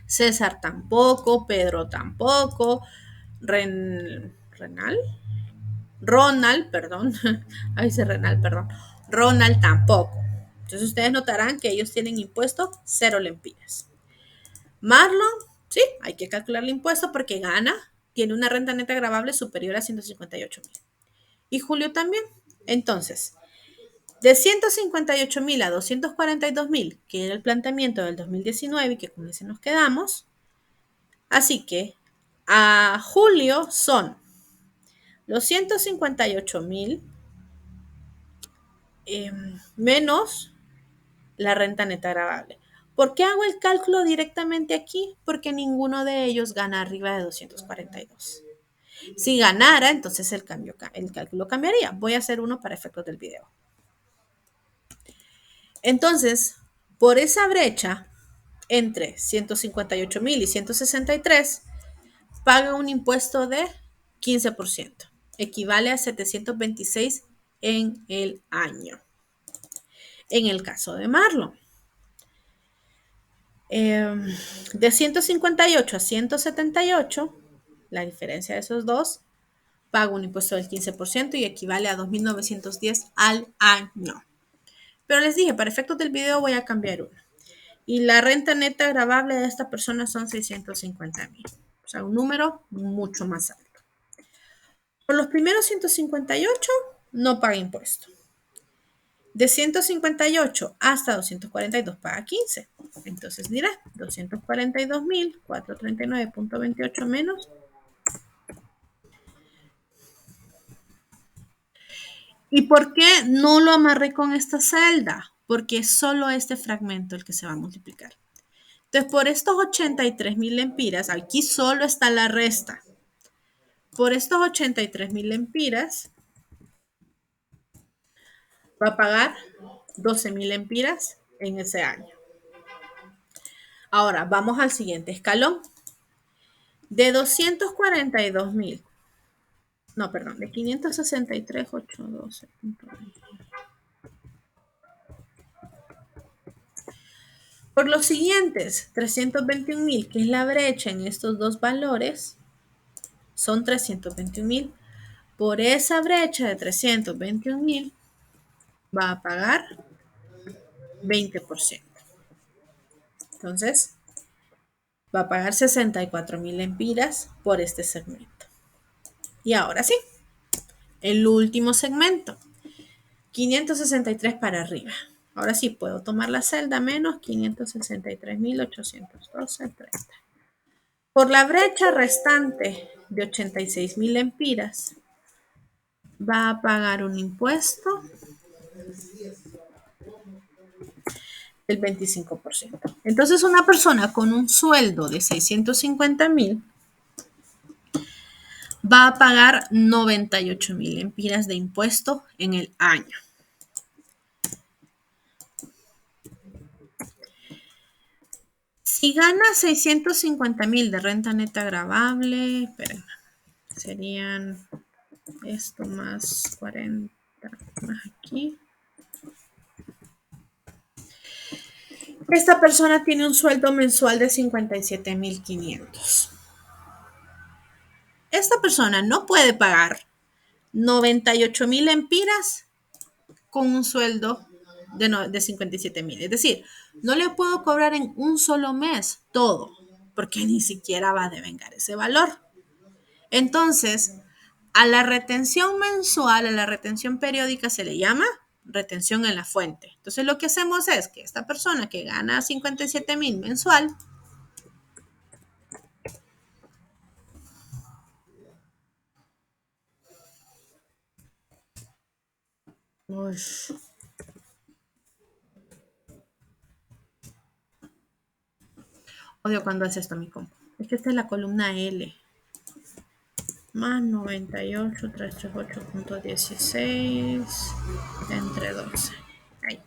César tampoco, Pedro tampoco, Renal, Ronald, perdón, a veces Renal, perdón, Ronald tampoco. Entonces ustedes notarán que ellos tienen impuesto 0 lempiras. Marlon, sí, hay que calcular el impuesto porque gana, tiene una renta neta gravable superior a 158,000. Y Julio también. Entonces, de 158,000 a 242,000, que era el planteamiento del 2019 y que con ese nos quedamos, así que a julio son los 158,000 menos la renta neta gravable. ¿Por qué hago el cálculo directamente aquí? Porque ninguno de ellos gana arriba de 242. Si ganara, entonces el cálculo cambiaría. Voy a hacer uno para efectos del video. Entonces, por esa brecha entre 158,000 y 163, paga un impuesto de 15%. Equivale a 726 en el año. En el caso de Marlon, de 158 a 178, la diferencia de esos dos, paga un impuesto del 15% y equivale a 2,910 al año. Pero les dije, para efectos del video voy a cambiar uno. Y la renta neta gravable de esta persona son 650,000. O sea, un número mucho más alto. Por los primeros 158 no paga impuesto. De 158 hasta 242 paga 15. Entonces dirá 242,439.28 menos. ¿Y por qué no lo amarré con esta celda? Porque es solo este fragmento el que se va a multiplicar. Entonces, por estos 83,000 lempiras, aquí solo está la resta. Por estos 83,000 lempiras, va a pagar 12,000 lempiras en ese año. Ahora, vamos al siguiente escalón. De 242,000. No, perdón, de 563,812. Por los siguientes 321,000, que es la brecha en estos dos valores, son 321,000. Por esa brecha de 321.000 va a pagar 20%. Entonces, va a pagar 64.000 lempiras por este segmento. Y ahora sí, el último segmento, 563 para arriba. Ahora sí puedo tomar la celda menos 563.812.30. Por la brecha restante de 86.000 lempiras, va a pagar un impuesto del 25%. Entonces, una persona con un sueldo de 650.000 va a pagar 98.000 lempiras de impuesto en el año. Si gana 650.000 de renta neta gravable, esperen, serían esto más 40, más aquí. Esta persona tiene un sueldo mensual de 57.500. Esta persona no puede pagar 98.000 lempiras con un sueldo de 57.000. Es decir, no le puedo cobrar en un solo mes todo, porque ni siquiera va a devengar ese valor. Entonces, a la retención mensual, a la retención periódica se le llama retención en la fuente. Entonces, lo que hacemos es que esta persona que gana 57.000 mensual, uy, odio cuando hace esto mi compa. Es que esta es la columna L. Más 98, 338.16 entre 12. Ahí.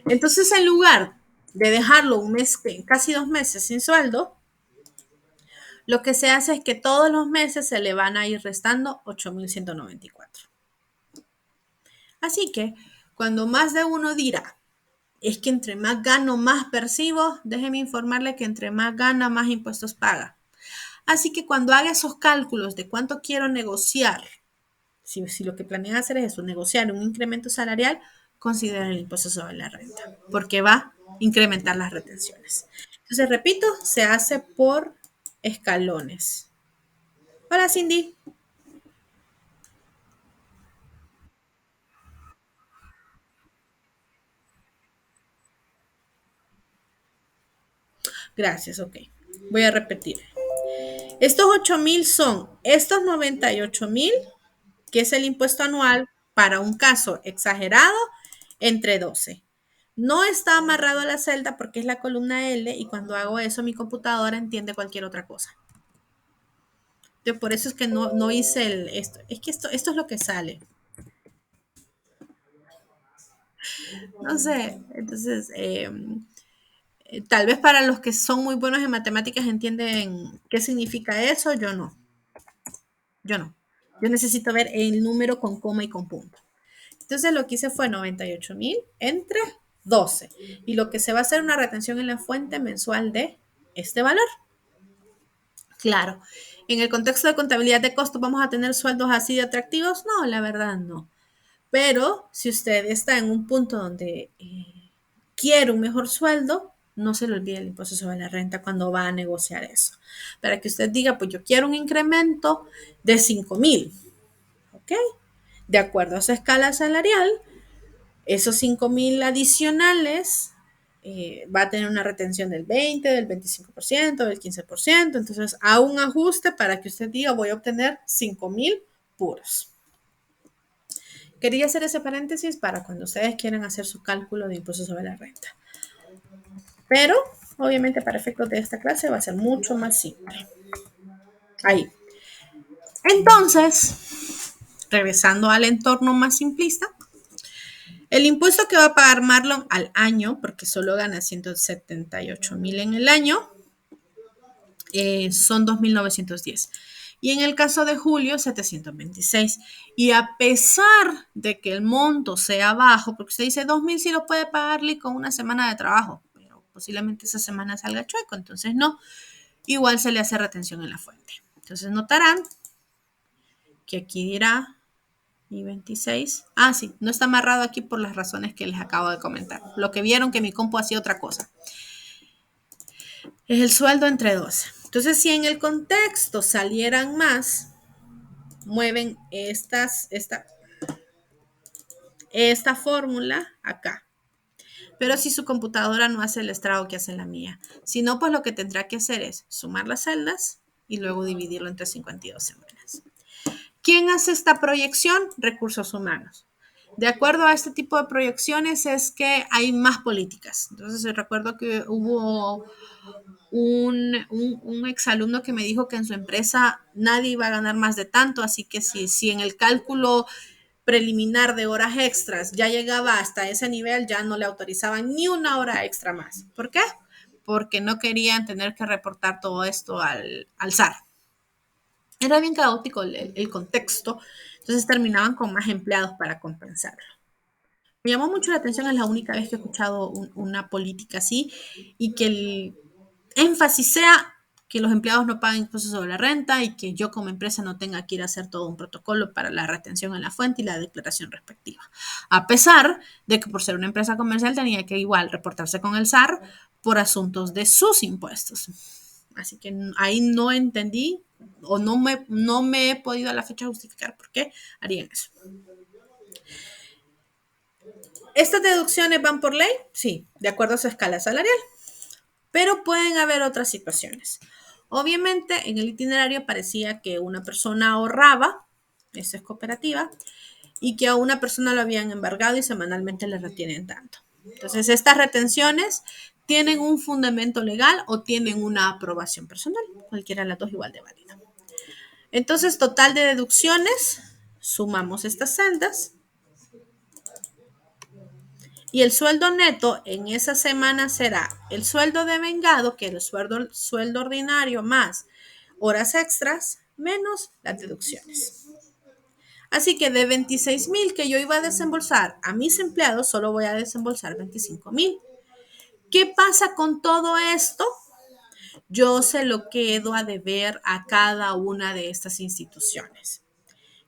Entonces, en lugar de dejarlo un mes, casi 2 meses sin sueldo, lo que se hace es que todos los meses se le van a ir restando 8.194. Así que, cuando más de uno dirá, es que entre más gano, más percibo, déjeme informarle que entre más gana, más impuestos paga. Así que cuando haga esos cálculos de cuánto quiero negociar, si lo que planeas hacer es eso, negociar un incremento salarial, considera el impuesto sobre la renta, porque va a incrementar las retenciones. Entonces, repito, se hace por escalones. Hola, Cindy. Gracias, ok. Voy a repetir. Estos 8.000 son estos 98.000, que es el impuesto anual para un caso exagerado, entre 12. No está amarrado a la celda porque es la columna L y cuando hago eso mi computadora entiende cualquier otra cosa. Yo por eso es que no hice esto. Es que esto es lo que sale. No sé, entonces, tal vez para los que son muy buenos en matemáticas entienden qué significa eso, yo no. Yo no. Yo necesito ver el número con coma y con punto. Entonces lo que hice fue 98.000 entre 12. Y lo que se va a hacer una retención en la fuente mensual de este valor. Claro, en el contexto de contabilidad de costos, ¿vamos a tener sueldos así de atractivos? No, la verdad no. Pero si usted está en un punto donde quiere un mejor sueldo, no se le olvide el impuesto sobre la renta cuando va a negociar eso. Para que usted diga, pues yo quiero un incremento de 5.000, ¿ok? De acuerdo a esa escala salarial, esos 5.000 adicionales va a tener una retención del 20, del 25%, del 15%. Entonces, a un ajuste para que usted diga, voy a obtener 5.000 puros. Quería hacer ese paréntesis para cuando ustedes quieran hacer su cálculo de impuestos sobre la renta. Pero, obviamente, para efectos de esta clase va a ser mucho más simple. Ahí. Entonces, regresando al entorno más simplista, el impuesto que va a pagar Marlon al año, porque solo gana 178.000 en el año, son 2.910. Y en el caso de Julio, 726. Y a pesar de que el monto sea bajo, porque usted dice 2.000 sí lo puede pagarle con una semana de trabajo, pero posiblemente esa semana salga chueco, entonces no. Igual se le hace retención en la fuente. Entonces notarán que aquí dirá y 26. Ah, sí, no está amarrado aquí por las razones que les acabo de comentar. Lo que vieron que mi compu hacía otra cosa. Es el sueldo entre 12. Entonces, si en el contexto salieran más, mueven esta fórmula acá. Pero si su computadora no hace el estrago que hace la mía, si no, pues lo que tendrá que hacer es sumar las celdas y luego dividirlo entre 52 semanas. ¿Quién hace esta proyección? Recursos humanos. De acuerdo a este tipo de proyecciones es que hay más políticas. Entonces recuerdo que hubo un exalumno que me dijo que en su empresa nadie iba a ganar más de tanto, así que si en el cálculo preliminar de horas extras ya llegaba hasta ese nivel, ya no le autorizaban ni una hora extra más. ¿Por qué? Porque no querían tener que reportar todo esto al SAR. Era bien caótico el contexto, entonces terminaban con más empleados para compensarlo. Me llamó mucho la atención, es la única vez que he escuchado una política así y que el énfasis sea que los empleados no paguen impuestos sobre la renta y que yo como empresa no tenga que ir a hacer todo un protocolo para la retención en la fuente y la declaración respectiva. A pesar de que por ser una empresa comercial tenía que igual reportarse con el SAR por asuntos de sus impuestos. Así que ahí no entendí o no me he podido a la fecha justificar por qué harían eso. ¿Estas deducciones van por ley? Sí, de acuerdo a su escala salarial. Pero pueden haber otras situaciones. Obviamente, en el itinerario parecía que una persona ahorraba, eso es cooperativa, y que a una persona lo habían embargado y semanalmente le retienen tanto. Entonces, estas retenciones tienen un fundamento legal o tienen una aprobación personal, cualquiera de las dos igual de válida. Entonces, total de deducciones, sumamos estas celdas y el sueldo neto en esa semana será el sueldo de vengado, que es el sueldo ordinario más horas extras, menos las deducciones. Así que de 26,000 que yo iba a desembolsar a mis empleados, solo voy a desembolsar 25,000. ¿Qué pasa con todo esto? Yo se lo quedo a deber a cada una de estas instituciones.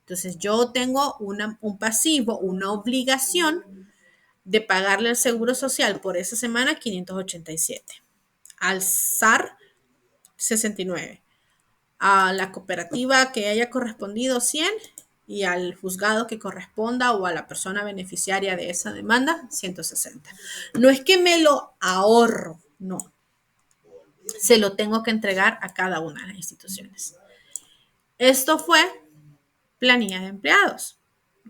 Entonces yo tengo un pasivo, una obligación de pagarle al Seguro Social por esa semana 587, al SAR 69, a la cooperativa que haya correspondido 100 y al juzgado que corresponda o a la persona beneficiaria de esa demanda 160. No es que me lo ahorro, no. Se lo tengo que entregar a cada una de las instituciones. Esto fue planilla de empleados,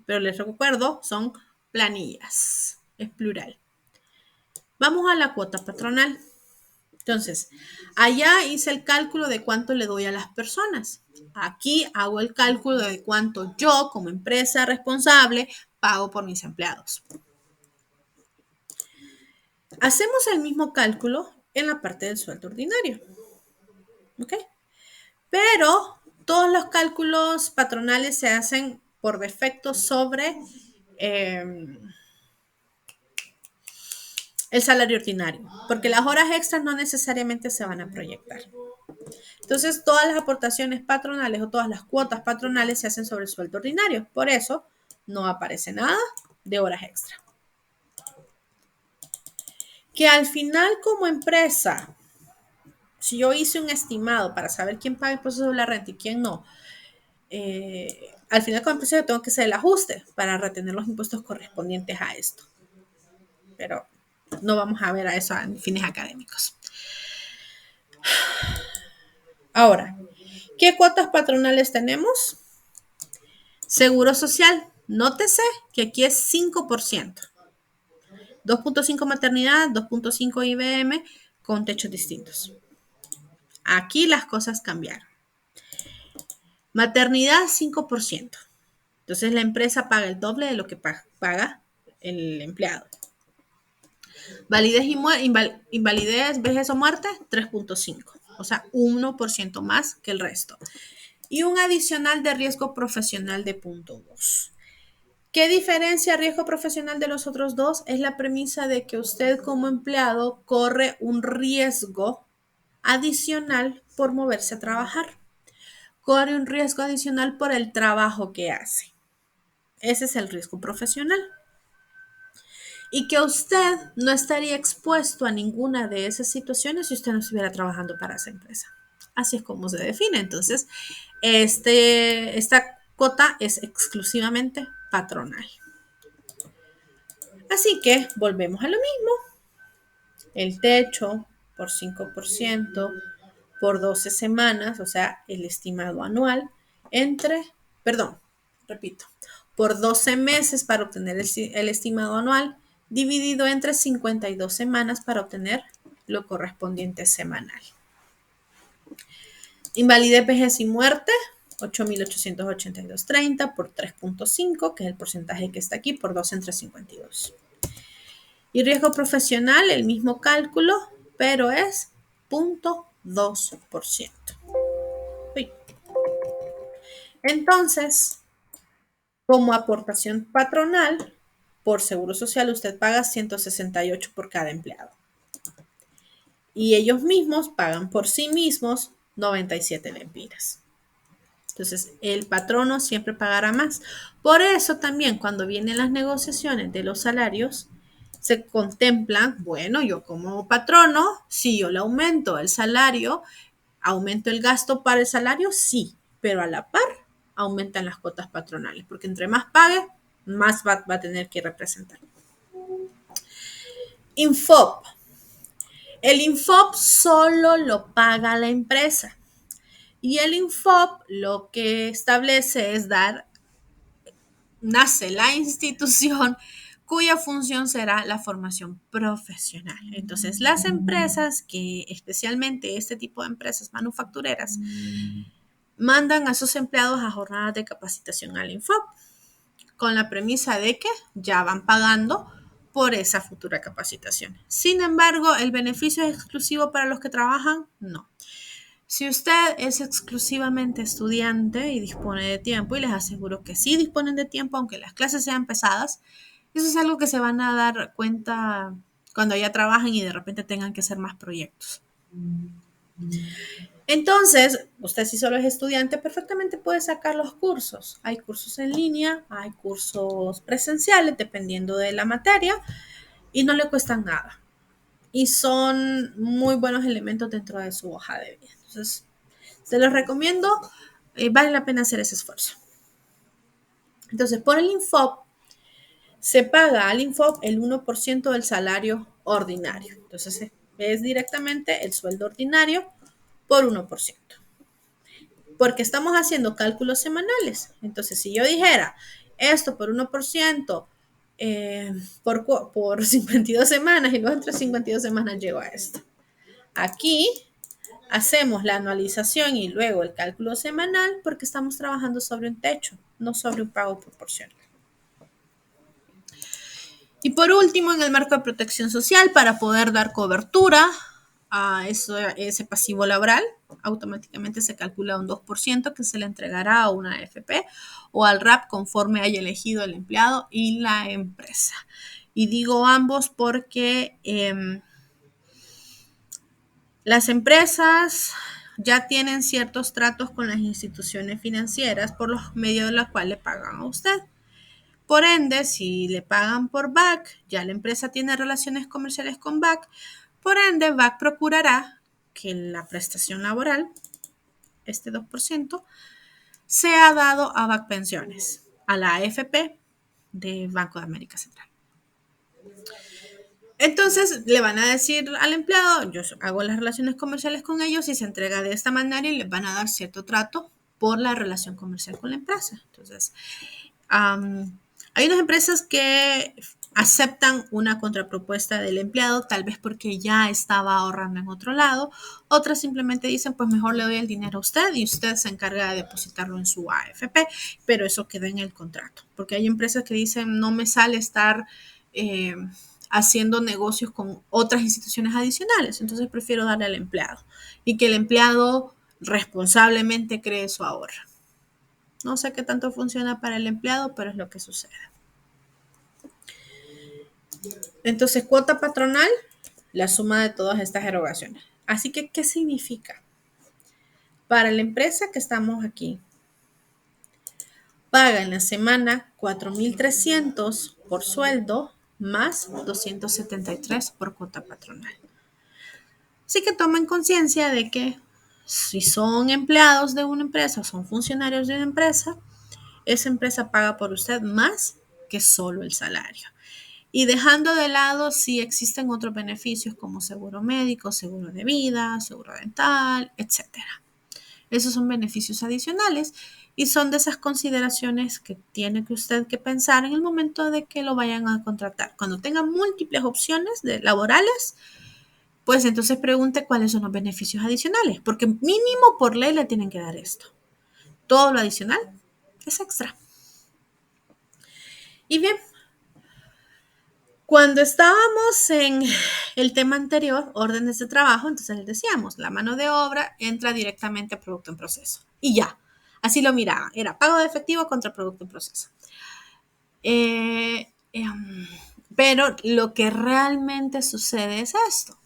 pero les recuerdo, son planillas, es plural. Vamos a la cuota patronal. Entonces, allá hice el cálculo de cuánto le doy a las personas. Aquí hago el cálculo de cuánto yo, como empresa responsable, pago por mis empleados. Hacemos el mismo cálculo en la parte del sueldo ordinario. ¿Ok? Pero todos los cálculos patronales se hacen por defecto sobre el salario ordinario, porque las horas extras no necesariamente se van a proyectar. Entonces, todas las aportaciones patronales o todas las cuotas patronales se hacen sobre el sueldo ordinario. Por eso, no aparece nada de horas extra. Que al final, como empresa, si yo hice un estimado para saber quién paga impuestos sobre la renta y quién no, al final como empresa yo tengo que hacer el ajuste para retener los impuestos correspondientes a esto. Pero no vamos a ver a eso en fines académicos. Ahora, ¿qué cuotas patronales tenemos? Seguro social. Nótese que aquí es 5%. 2.5 maternidad, 2.5 IBM con techos distintos. Aquí las cosas cambiaron. Maternidad 5%. Entonces la empresa paga el doble de lo que paga el empleado. Validez invalidez, vejez o muerte, 3.5. O sea, 1% más que el resto. Y un adicional de riesgo profesional de 0.2. ¿Qué diferencia riesgo profesional de los otros dos? Es la premisa de que usted como empleado corre un riesgo adicional por moverse a trabajar. corre un riesgo adicional por el trabajo que hace. Ese es el riesgo profesional. Y que usted no estaría expuesto a ninguna de esas situaciones si usted no estuviera trabajando para esa empresa. Así es como se define. Entonces, esta cuota es exclusivamente patronal. Así que volvemos a lo mismo. El techo por 5% por 12 semanas, o sea, el estimado anual, perdón, repito, por 12 meses para obtener el estimado anual, dividido entre 52 semanas para obtener lo correspondiente semanal. Invalidez, vejez y muerte, 8.882.30 por 3.5, que es el porcentaje que está aquí, por 2 entre 52. Y riesgo profesional, el mismo cálculo, pero es 0.2%. Entonces, como aportación patronal, por seguro social usted paga 168 por cada empleado. Y ellos mismos pagan por sí mismos 97 lempiras. Entonces, el patrono siempre pagará más. Por eso también cuando vienen las negociaciones de los salarios, se contemplan, bueno, yo como patrono, si yo le aumento el salario, aumento el gasto para el salario, sí, pero a la par aumentan las cuotas patronales, porque entre más pague, más va a tener que representar. Infop. El Infop solo lo paga la empresa. Y el Infop lo que establece es nace la institución cuya función será la formación profesional. Entonces, las empresas que, especialmente este tipo de empresas manufactureras, mandan a sus empleados a jornadas de capacitación al Infop, con la premisa de que ya van pagando por esa futura capacitación. Sin embargo, ¿el beneficio es exclusivo para los que trabajan? No. Si usted es exclusivamente estudiante y dispone de tiempo, y les aseguro que sí disponen de tiempo, aunque las clases sean pesadas, eso es algo que se van a dar cuenta cuando ya trabajen y de repente tengan que hacer más proyectos. Entonces, usted si solo es estudiante, perfectamente puede sacar los cursos. Hay cursos en línea, hay cursos presenciales, dependiendo de la materia, y no le cuestan nada. Y son muy buenos elementos dentro de su hoja de vida. Entonces, se los recomiendo, vale la pena hacer ese esfuerzo. Entonces, por el Infop, se paga al Infop el 1% del salario ordinario. Entonces, es directamente el sueldo ordinario por 1%. Porque estamos haciendo cálculos semanales. Entonces, si yo dijera esto por 1%, por 52 semanas, y luego entre 52 semanas llego a esto. Aquí hacemos la anualización y luego el cálculo semanal porque estamos trabajando sobre un techo, no sobre un pago proporcional. Y por último, en el marco de protección social, para poder dar cobertura a ese pasivo laboral, automáticamente se calcula un 2% que se le entregará a una AFP o al RAP conforme haya elegido el empleado y la empresa. Y digo ambos porque las empresas ya tienen ciertos tratos con las instituciones financieras por los medios de los cuales le pagan a usted. Por ende, si le pagan por BAC, ya la empresa tiene relaciones comerciales con BAC, por ende, BAC procurará que la prestación laboral, este 2%, sea dado a BAC Pensiones, a la AFP de Banco de América Central. Entonces le van a decir al empleado, yo hago las relaciones comerciales con ellos y se entrega de esta manera y les van a dar cierto trato por la relación comercial con la empresa. Entonces, hay unas empresas que aceptan una contrapropuesta del empleado, tal vez porque ya estaba ahorrando en otro lado. Otras simplemente dicen, pues mejor le doy el dinero a usted y usted se encarga de depositarlo en su AFP, pero eso queda en el contrato. Porque hay empresas que dicen, no me sale estar haciendo negocios con otras instituciones adicionales, entonces prefiero darle al empleado y que el empleado responsablemente cree su ahorro. No sé qué tanto funciona para el empleado, pero es lo que sucede. Entonces, cuota patronal, la suma de todas estas erogaciones. Así que, ¿qué significa? Para la empresa que estamos aquí, paga en la semana 4.300 por sueldo más 273 por cuota patronal. Así que tomen conciencia de que si son empleados de una empresa o son funcionarios de una empresa, esa empresa paga por usted más que solo el salario. Y dejando de lado si existen otros beneficios como seguro médico, seguro de vida, seguro dental, etcétera. Esos son beneficios adicionales y son de esas consideraciones que tiene que usted que pensar en el momento de que lo vayan a contratar. Cuando tenga múltiples opciones laborales, pues entonces pregunte cuáles son los beneficios adicionales, porque mínimo por ley le tienen que dar esto. Todo lo adicional es extra. Y bien, cuando estábamos en el tema anterior, órdenes de trabajo, entonces les decíamos, la mano de obra entra directamente a producto en proceso. Y ya, así lo miraba, era pago de efectivo contra producto en proceso. Eh, eh, pero lo que realmente sucede es esto.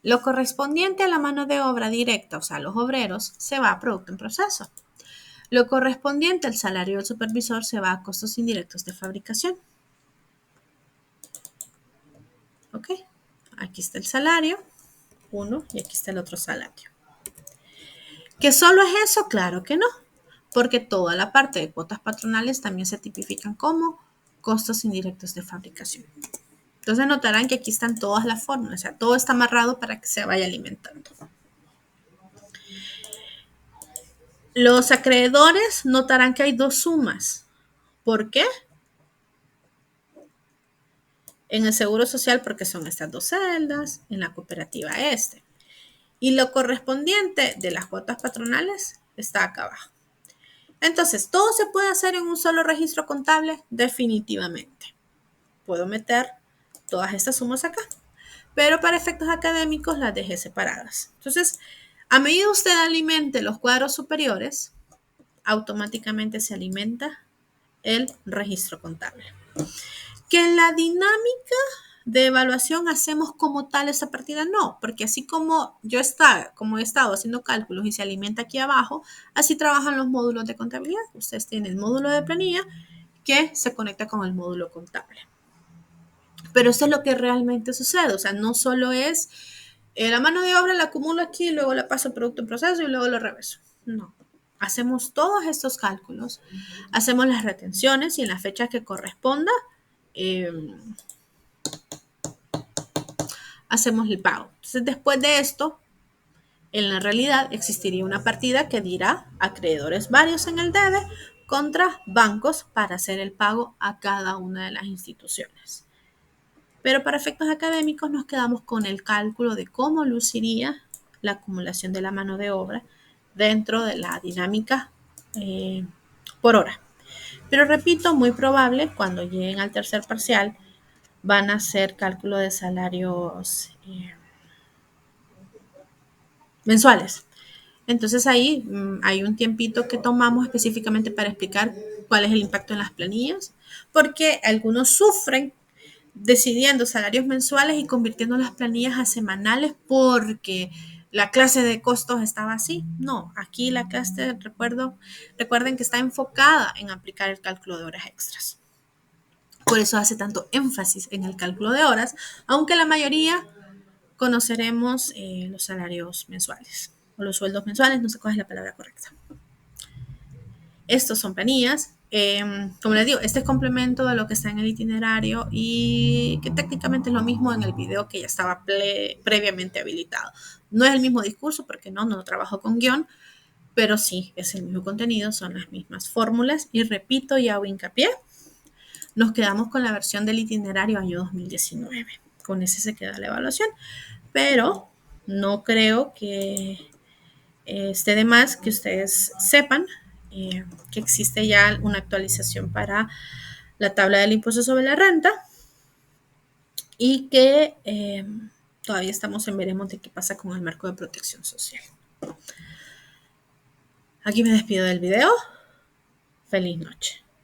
Lo correspondiente a la mano de obra directa, o sea, los obreros, se va a producto en proceso. Lo correspondiente al salario del supervisor se va a costos indirectos de fabricación. ¿Ok? Aquí está el salario, uno, y aquí está el otro salario. ¿Que solo es eso? Claro que no, porque toda la parte de cuotas patronales también se tipifican como costos indirectos de fabricación. Entonces notarán que aquí están todas las fórmulas, o sea, todo está amarrado para que se vaya alimentando. Los acreedores notarán que hay dos sumas. ¿Por qué? En el Seguro Social porque son estas dos celdas, en la cooperativa este. Y lo correspondiente de las cuotas patronales está acá abajo. Entonces, ¿todo se puede hacer en un solo registro contable? Definitivamente. Puedo meter todas estas sumas acá, pero para efectos académicos las dejé separadas. Entonces, a medida que usted alimente los cuadros superiores, automáticamente se alimenta el registro contable. Que en la dinámica de evaluación hacemos como tal esa partida, no, porque así como he estado haciendo cálculos y se alimenta aquí abajo, así trabajan los módulos de contabilidad. Ustedes tienen el módulo de planilla que se conecta con el módulo contable. Pero eso es lo que realmente sucede, o sea, no solo es la mano de obra la acumulo aquí, luego la paso al producto en proceso y luego lo reverso. No, hacemos todos estos cálculos, hacemos las retenciones y en la fecha que corresponda, eh, hacemos el pago. Entonces, después de esto, en la realidad existiría una partida que dirá acreedores varios en el debe contra bancos para hacer el pago a cada una de las instituciones. Pero para efectos académicos nos quedamos con el cálculo de cómo luciría la acumulación de la mano de obra dentro de la dinámica por hora. Pero repito, muy probable cuando lleguen al tercer parcial van a hacer cálculo de salarios mensuales. Entonces ahí hay un tiempito que tomamos específicamente para explicar cuál es el impacto en las planillas, porque algunos sufren decidiendo salarios mensuales y convirtiendo las planillas a semanales porque la clase de costos estaba así. No, aquí la clase, recuerden que está enfocada en aplicar el cálculo de horas extras. Por eso hace tanto énfasis en el cálculo de horas, aunque la mayoría conoceremos los salarios mensuales o los sueldos mensuales, no sé cuál es la palabra correcta. Estos son planillas. Como les digo, este es complemento de lo que está en el itinerario y que técnicamente es lo mismo en el video que ya estaba previamente habilitado. No es el mismo discurso porque no trabajo con guión, pero sí es el mismo contenido, son las mismas fórmulas y repito y hago hincapié, nos quedamos con la versión del itinerario año 2019. Con ese se queda la evaluación, pero no creo que esté de más que ustedes sepan que existe ya una actualización para la tabla del impuesto sobre la renta y que todavía estamos en veremos de qué pasa con el marco de protección social. Aquí me despido del video. Feliz noche.